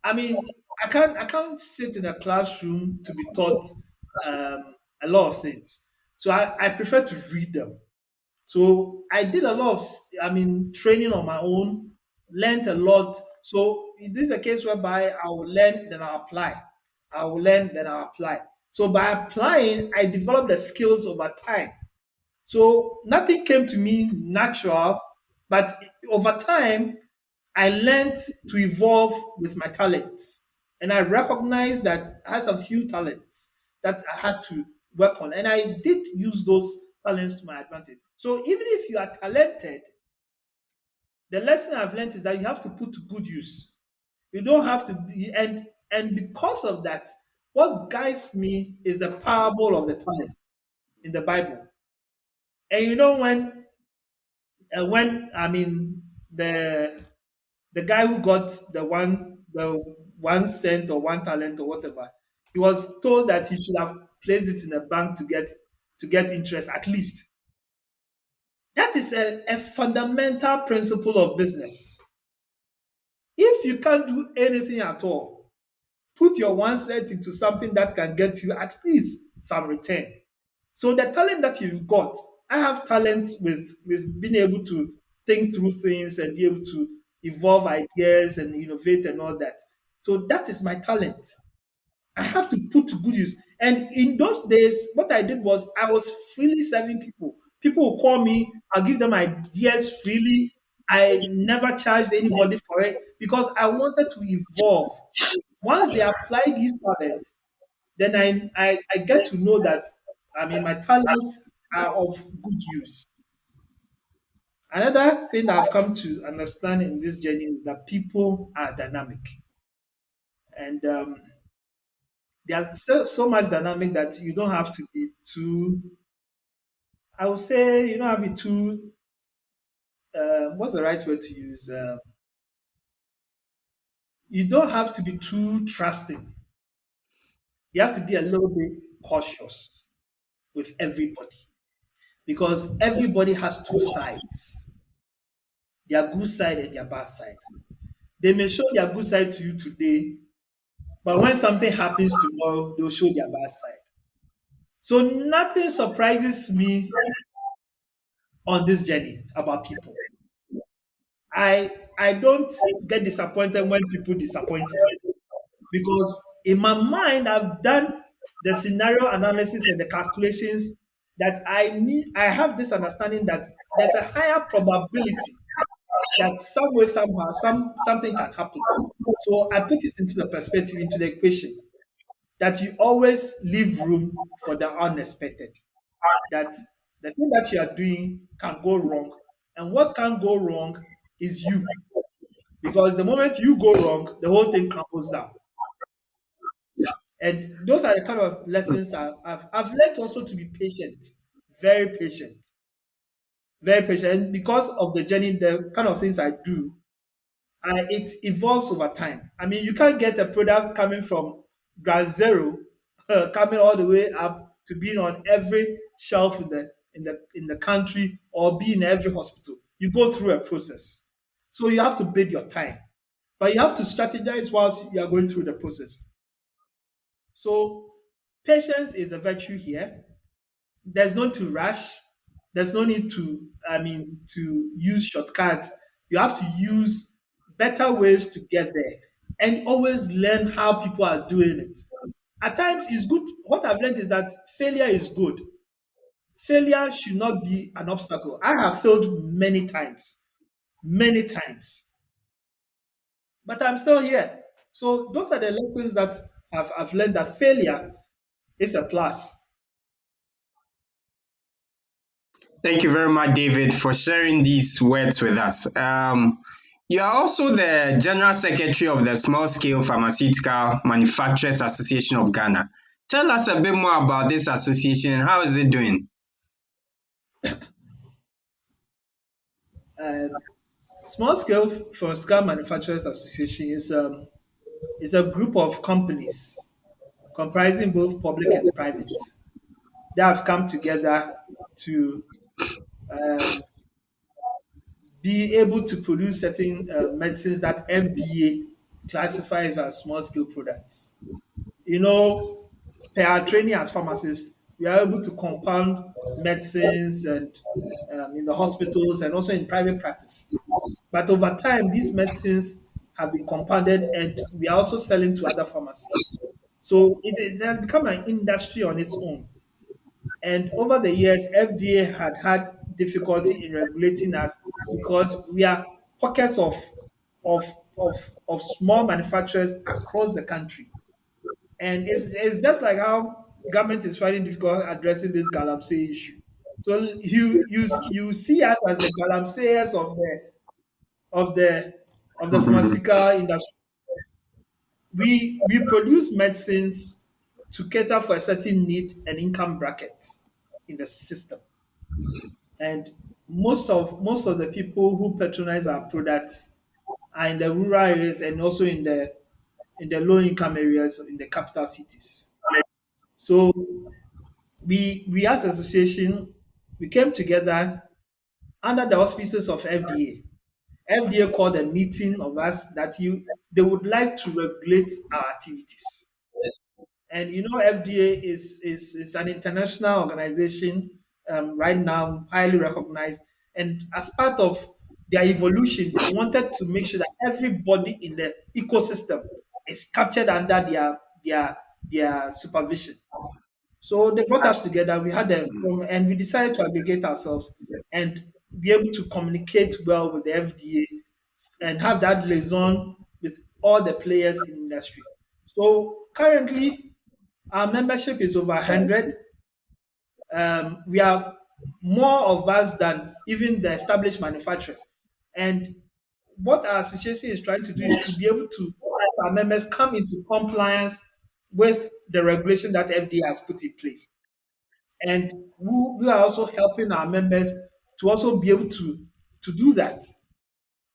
I mean, I can't sit in a classroom to be taught a lot of things. So I prefer to read them. So I did a lot of training on my own, learned a lot. So this is a case whereby I will learn, then I'll apply. I will learn, then I'll apply. So by applying, I developed the skills over time. So nothing came to me natural, but over time, I learned to evolve with my talents. And I recognized that I had some few talents that I had to work on. And I did use those talents to my advantage. So even if you are talented, the lesson I've learned is that you have to put to good use. You don't have to be, and because of that, what guides me is the parable of the talent in the Bible. And you know when the guy who got the 1 cent or 1 talent or whatever, he was told that he should have placed it in a bank to get interest at least. That is a fundamental principle of business. If you can't do anything at all, put your 1 cent into something that can get you at least some return. So the talent that you've got, I have talent with being able to think through things and be able to evolve ideas and innovate and all that. So that is my talent. I have to put to good use. And in those days, what I did was I was freely serving people. People will call me, I'll give them ideas freely. I never charged anybody for it because I wanted to evolve. Once they apply these talents, then I get to know that my talents are of good use. Another thing I've come to understand in this journey is that people are dynamic, and there's so much dynamic that you don't have to be too. I would say you don't have to be too. What's the right word to use? You don't have to be too trusting. You have to be a little bit cautious with everybody because everybody has two sides, their good side and their bad side. They may show their good side to you today, but when something happens tomorrow, they'll show their bad side. So nothing surprises me on this journey about people. I don't get disappointed when people disappoint me because in my mind I've done the scenario analysis and the calculations that I have this understanding that there's a higher probability that some way somehow something can happen. So I put it into the perspective, into the equation, that you always leave room for the unexpected. That the thing that you are doing can go wrong, and what can go wrong is you, because the moment you go wrong, the whole thing crumbles down. And those are the kind of lessons I've learned also to be patient, very patient, very patient. And because of the journey, the kind of things I do, it evolves over time. I mean, you can't get a product coming from ground zero, coming all the way up to being on every shelf in the country or be in every hospital. You go through a process, so you have to bid your time, but you have to strategize whilst you are going through the process. So patience is a virtue here. There's no to rush. There's no need to, to use shortcuts. You have to use better ways to get there and always learn how people are doing it. At times, it's good. What I've learned is that failure is good. Failure should not be an obstacle. I have failed many times, but I'm still here. So those are the lessons that I've learned, that failure is a plus. Thank you very much, David, for sharing these words with us. You are also the General Secretary of the Small Scale Pharmaceutical Manufacturers Association of Ghana. Tell us a bit more about this association. How is it doing? Um, Small Scale for Scale Manufacturers Association is a group of companies comprising both public and private that have come together to um, be able to produce certain medicines that FDA classifies as small scale products. You know, per our training as pharmacists, we are able to compound medicines and in the hospitals and also in private practice. But over time, these medicines have been compounded and we are also selling to other pharmacies. So it has become an industry on its own. And over the years, FDA had difficulty in regulating us because we are pockets of, of, of small manufacturers across the country. And it's just like how government is finding difficult addressing this galamsey issue. So you see us as the galamseyers of the of the pharmaceutical industry. We produce medicines to cater for a certain need and income bracket in the system. And most of the people who patronize our products are in the rural areas and also in the low income areas in the capital cities. So we as association, we came together under the auspices of FDA. FDA called a meeting of us that they would like to regulate our activities. And you know, FDA is an international organization, right now, highly recognized. And as part of their evolution, they wanted to make sure that everybody in the ecosystem is captured under their supervision. So they brought us together. We had a forum and we decided to aggregate ourselves and be able to communicate well with the FDA and have that liaison with all the players in the industry. So currently, our membership is over 100. We are more of us than even the established manufacturers. And what our association is trying to do is to be able to help our members come into compliance with the regulation that FDA has put in place. And we are also helping our members to also be able to do that,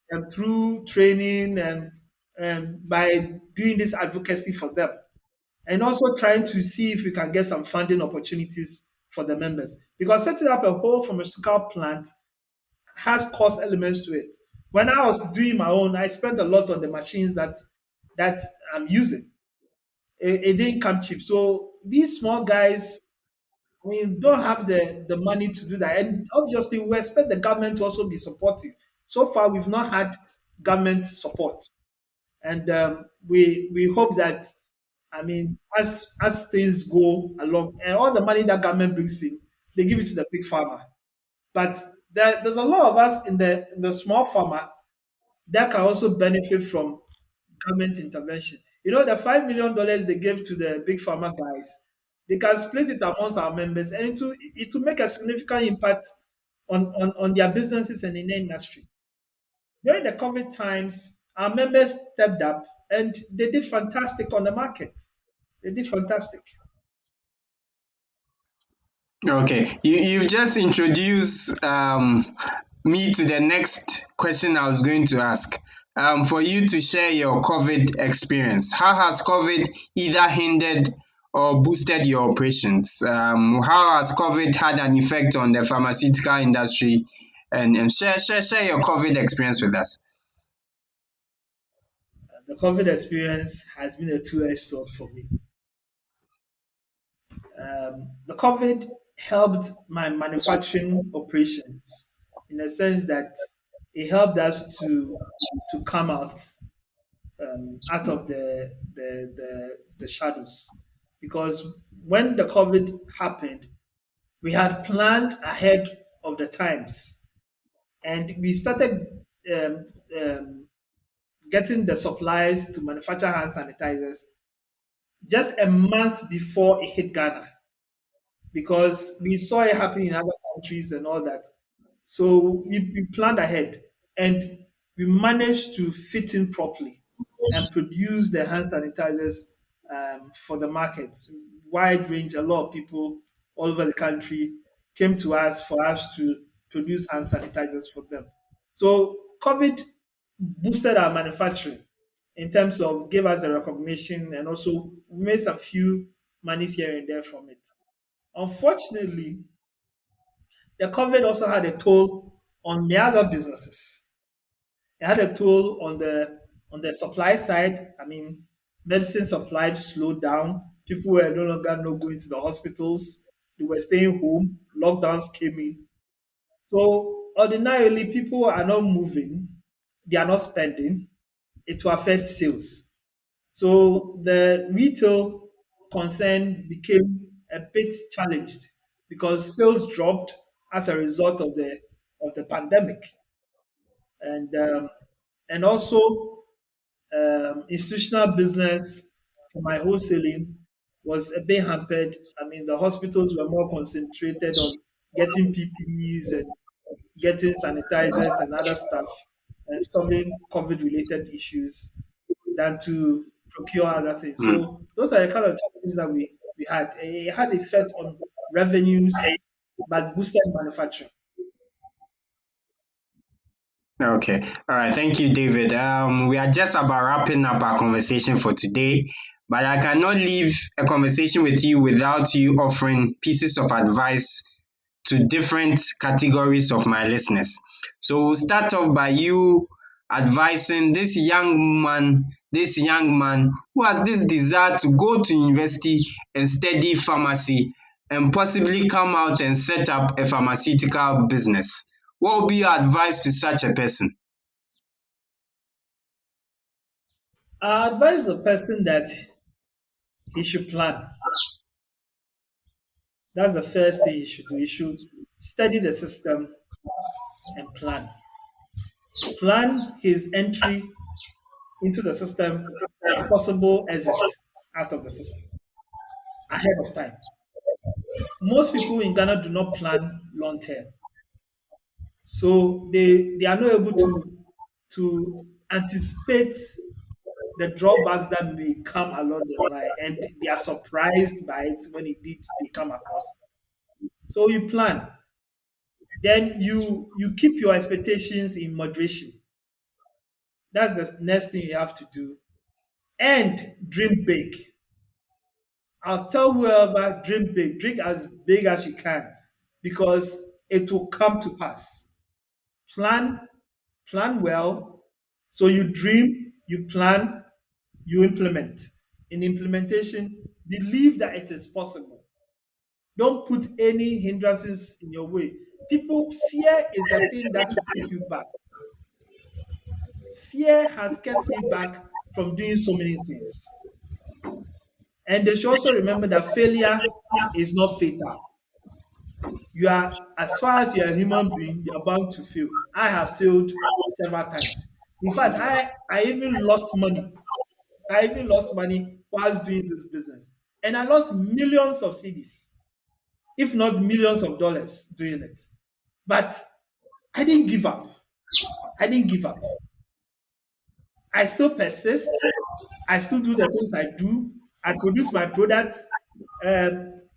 and through training and by doing this advocacy for them, and also trying to see if we can get some funding opportunities for the members. Because setting up a whole pharmaceutical plant has cost elements to it. When I was doing my own, I spent a lot on the machines that I'm using. It didn't come cheap. So these small guys don't have the money to do that. And obviously, we expect the government to also be supportive. So far, we've not had government support. And we hope that, as things go along, and all the money that government brings in, they give it to the big farmer. But there's a lot of us in the small farmer that can also benefit from government intervention. The $5 million they gave to the big pharma guys, they can split it amongst our members, and it will make a significant impact on their businesses and in the industry. During the COVID times, our members stepped up and they did fantastic on the market. They did fantastic. Okay, you just introduced me to the next question I was going to ask. For you to share your COVID experience, how has COVID either hindered or boosted your operations? How has COVID had an effect on the pharmaceutical industry? And share your COVID experience with us. The COVID experience has been a two-edged sword for me. The COVID helped my manufacturing operations in the sense that it helped us to come out of the shadows, because when the COVID happened, we had planned ahead of the times, and we started um, um, getting the supplies to manufacture hand sanitizers just a month before it hit Ghana, because we saw it happening in other countries and all that. So we planned ahead, and we managed to fit in properly and produce the hand sanitizers for the market. Wide range, a lot of people all over the country came to us for us to produce hand sanitizers for them. So COVID boosted our manufacturing in terms of gave us the recognition, and also we made some few monies here and there from it. Unfortunately, the COVID also had a toll on the other businesses. It had a toll on the supply side. Medicine supply slowed down. People were no longer no going to the hospitals. They were staying home. Lockdowns came in. So ordinarily, people are not moving. They are not spending. It will affect sales. So the retail concern became a bit challenged because sales dropped as a result of the pandemic, and also institutional business for my wholesaling was a bit hampered. The hospitals were more concentrated on getting PPEs and getting sanitizers and other stuff and solving COVID related issues than to procure other things. Hmm. So those are the kind of challenges that we had. It had effect on revenues, but boosted manufacturing. Okay. All right. Thank you, David. We are just about wrapping up our conversation for today, but I cannot leave a conversation with you without you offering pieces of advice to different categories of my listeners. So we'll start off by you advising this young man who has this desire to go to university and study pharmacy and possibly come out and set up a pharmaceutical business. What would be your advice to such a person? I advise the person that he should plan. That's the first thing he should do. He should study the system and plan. Plan his entry into the system and possible exit out of the system ahead of time. Most people in Ghana do not plan long term. So they are not able to anticipate the drawbacks that may come along the line, and they are surprised by it when indeed they come across it. So you plan, then you keep your expectations in moderation. That's the next thing you have to do. And dream big. I'll tell whoever, dream big as you can, because it will come to pass. Plan, plan well. So you dream, you plan, you implement. In implementation, believe that it is possible. Don't put any hindrances in your way. People, fear is the thing that will keep you back. Fear has kept me back from doing so many things. And they should also remember that failure is not fatal. You are, as far as you're a human being, you're bound to fail. I have failed several times. In fact, I even lost money. I even lost money whilst doing this business. And I lost millions of CDs, if not millions of dollars doing it. But I didn't give up. I didn't give up. I still persist. I still do the things I do. I produce my products.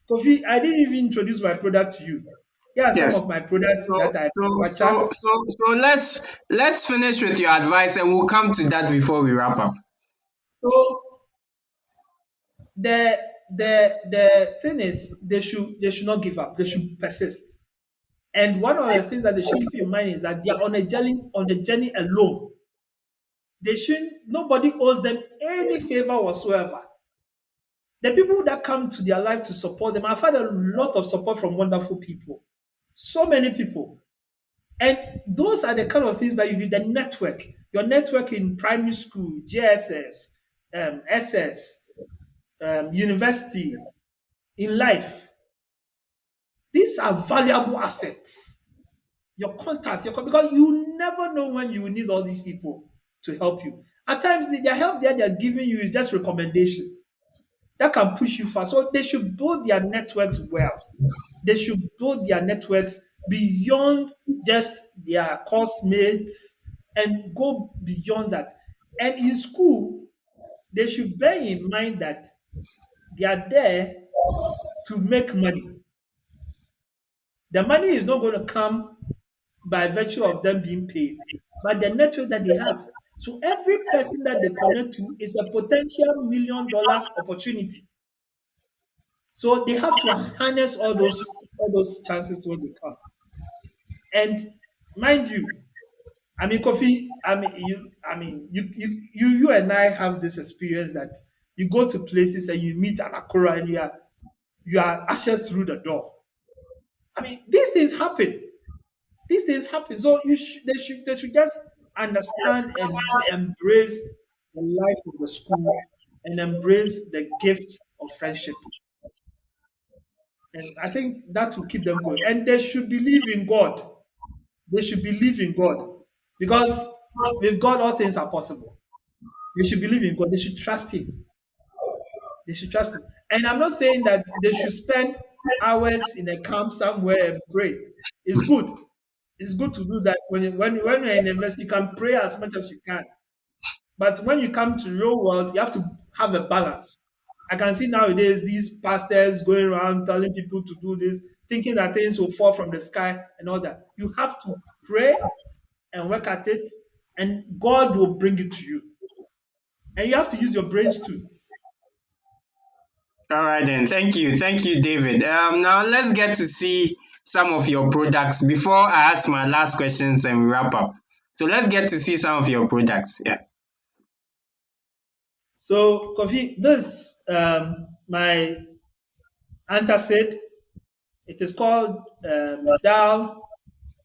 Kofi, I didn't even introduce my product to you. Here are some Yes. of my products So that I so manufacture. so so so let's finish with your advice and we'll come to that before we wrap up. So the the thing is they should not give up. They should persist. And one of the things that they should keep in mind is that they are on the journey alone. They shouldn't. Nobody owes them any favor whatsoever. The people that come to their life to support them, I've had a lot of support from wonderful people. So many people. And those are the kind of things that you need the network. Your network in primary school, JSS, SS, university, in life. These are valuable assets. Your contacts, because you never know when you will need all these people to help you. At times, the help that they're giving you is just recommendation that can push you far. So they should build their networks well. They should build their networks beyond just their course mates and go beyond that. And in school, they should bear in mind that they are there to make money. The money is not going to come by virtue of them being paid, but the network that they have. So every person that they connect to is a potential $1 million opportunity. So they have to harness all those chances when they come. And mind you, I mean, Kofi, you and I have this experience that you go to places and you meet an Akura and you are ushered through the door. I mean, these things happen. These things happen. So they should just understand and embrace the life of the school and embrace the gift of friendship. And I think that will keep them going. And they should believe in God. They should believe in God. Because with God all things are possible. They should believe in God. They should trust Him. They should trust Him. And I'm not saying that they should spend hours in a camp somewhere and pray. It's good. It's good to do that. When you're in a university, you can pray as much as you can. But when you come to real world, you have to have a balance. I can see nowadays these pastors going around telling people to do this, thinking that things will fall from the sky and all that. You have to pray and work at it, and God will bring it to you. And you have to use your brains too. All right then. Thank you, David. Now let's get to see some of your products before I ask my last questions and we wrap up. So let's get to see some of your products. Yeah. So, Kofi, this my antacid. It is called Darl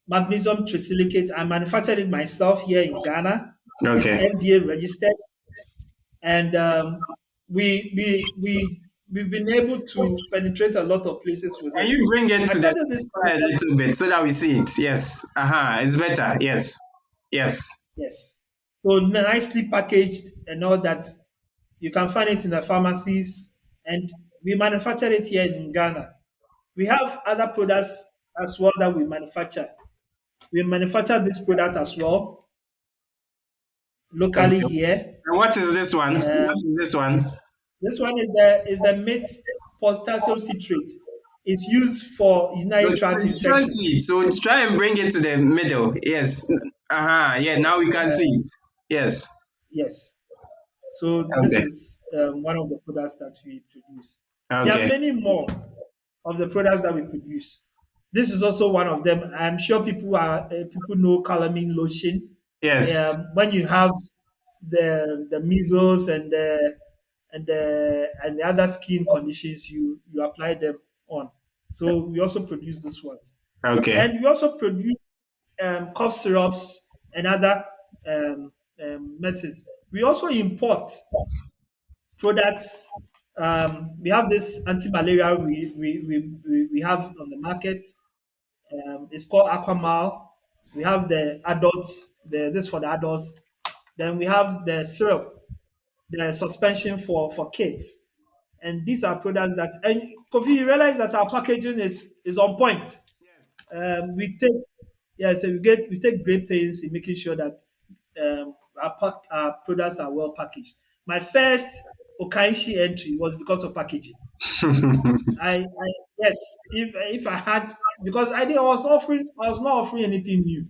magnesium trisilicate. I manufactured it myself here in Ghana. It's Okay. FDA registered, and we've been able to penetrate a lot of places with Can it. you bring it I to the started this camera a product. little bit so that we see it? Yes. It's better. Yes. Yes. Yes, so nicely packaged and all that. You can find it in the pharmacies, and we manufacture it here in Ghana. We have other products as well that we manufacture. We manufacture this product as well locally Okay. here. And what is this one? What Um, is this one? this one is the mixed potassium citrate. It's used for No, urinary tract you can't see it. infections. So try and bring it to the middle. Yes. Yeah, now we can see Uh, it. Yes. yes. So this Okay. is one of the products that we produce. There are Okay. many more of the products that we produce. This is also one of them. I'm sure people know calamine lotion. Yes. When you have the measles and the other skin conditions, you apply them on. So we also produce these ones. Okay. And we also produce cough syrups and other um, medicines. We also import products. We have this anti-malaria we have on the market. It's called Aquamal. We have the adults, this for the adults. Then we have the syrup, the suspension for kids. And these are products that, and Kofi, you realize that our packaging is on point. Yes. We take, yeah, so we take great pains in making sure that our products are well packaged. My first Okaishi entry was because of packaging. I yes, if I had, because I was not offering anything new.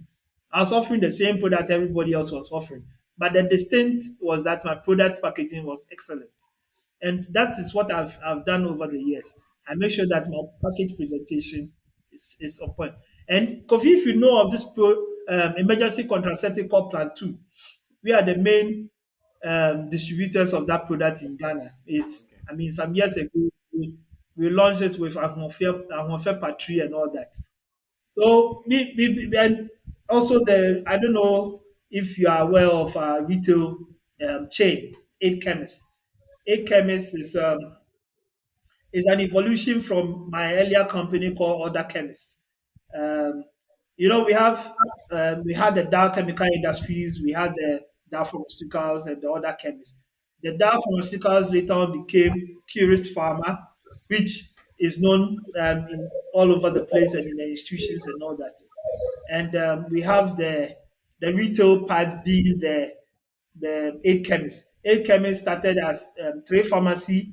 I was offering the same product everybody else was offering. But the distinct was that my product packaging was excellent. And that is what I've done over the years. I make sure that my package presentation is on point. And Kofi, if you know of this emergency contraceptive called Plan 2, we are the main distributors of that product in Ghana. Okay. I mean, some years ago, we launched it with Ahonfe Patri and all that. So, and also I don't know if you are aware of our retail chain, Aide Chemists. Aide Chemists is an evolution from my earlier company called Other Chemists. Um, we had the Darl Chemical Industries, we had the Darl Pharmaceuticals, and the other chemists. The Darl Pharmaceuticals later on became Curist Pharma, which is known in all over the place and in the institutions and all that. And we have the retail part being the Aid Chemist. Aid Chemist started as trade pharmacy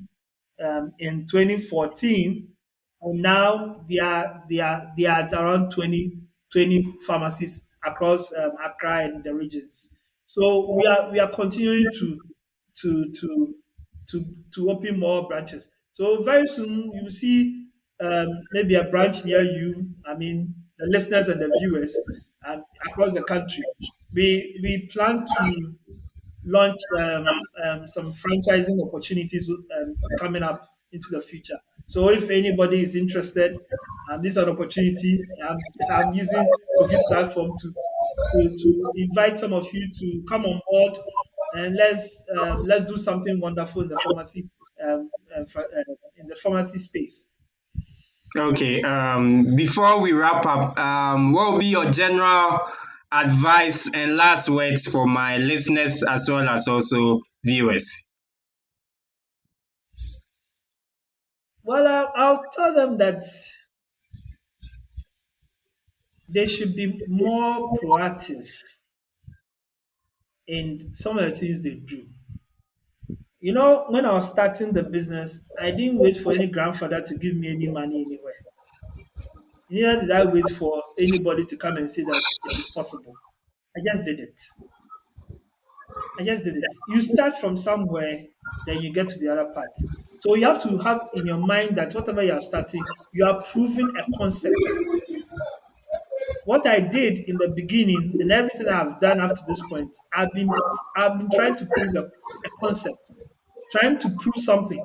in 2014, and now they are at around 20 pharmacies across Accra and the regions. So we are continuing to to to open more branches. So very soon you will see maybe a branch near you. I mean, the listeners and the viewers across the country. We plan to launch some franchising opportunities coming up into the future. So if anybody is interested, this is an opportunity. I'm using Kofi's platform to invite some of you to come on board and let's do something wonderful in the pharmacy in the pharmacy space. Okay. Before we wrap up, what will be your general advice and last words for my listeners as well as also viewers? Well, I'll tell them that they should be more proactive in some of the things they do. You know, when I was starting the business, I didn't wait for any grandfather to give me any money anywhere. Neither did I wait for anybody to come and say that it is possible. I just did it. I just did it. You start from somewhere, then you get to the other part. So you have to have in your mind that whatever you are starting, you are proving a concept. What I did in the beginning and everything I've done up to this point, I've been trying to prove a concept, trying to prove something.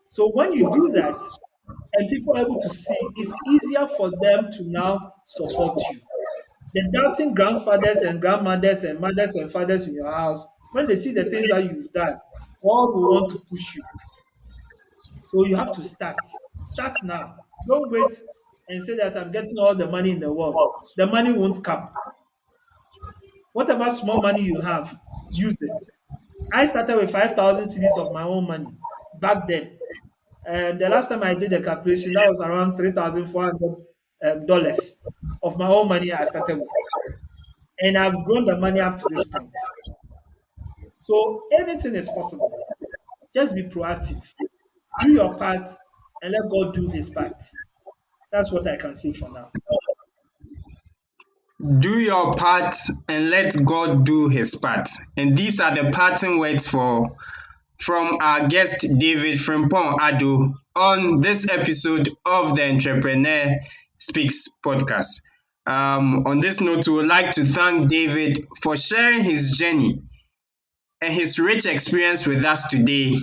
So when you do that and people are able to see, it's easier for them to now support you. The doubting grandfathers and grandmothers and mothers and fathers in your house, when they see the things that you've done, all will want to push you. So you have to start. Start now. Don't wait and say that I'm getting all the money in the world. The money won't come. Whatever small money you have, use it. I started with 5,000 cedis of my own money back then. And the last time I did the calculation, that was around $3,400 of my own money I started with. And I've grown the money up to this point. So anything is possible. Just be proactive. Do your part and let God do his part. That's what I can say for now. Do your part and let God do his part. And these are the parting words for from our guest David Frempong Addo on this episode of the Entrepreneur Speaks podcast. On this note, we would like to thank David for sharing his journey and his rich experience with us today.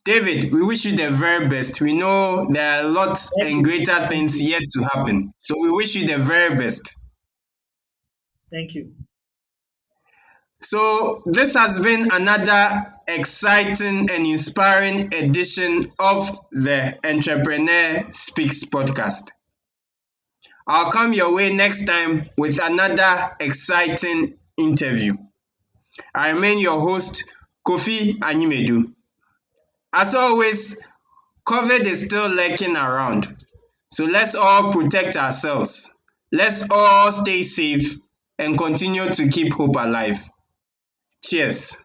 David, we wish you the very best. We know there are lots Thank and you. greater Thank things you. yet to happen. So we wish you the very best. Thank you. So this has been another exciting and inspiring edition of the Entrepreneur Speaks podcast. I'll come your way next time with another exciting interview. I remain your host, Kofi Animedu. As always, COVID is still lurking around. So let's all protect ourselves. Let's all stay safe and continue to keep hope alive. Cheers.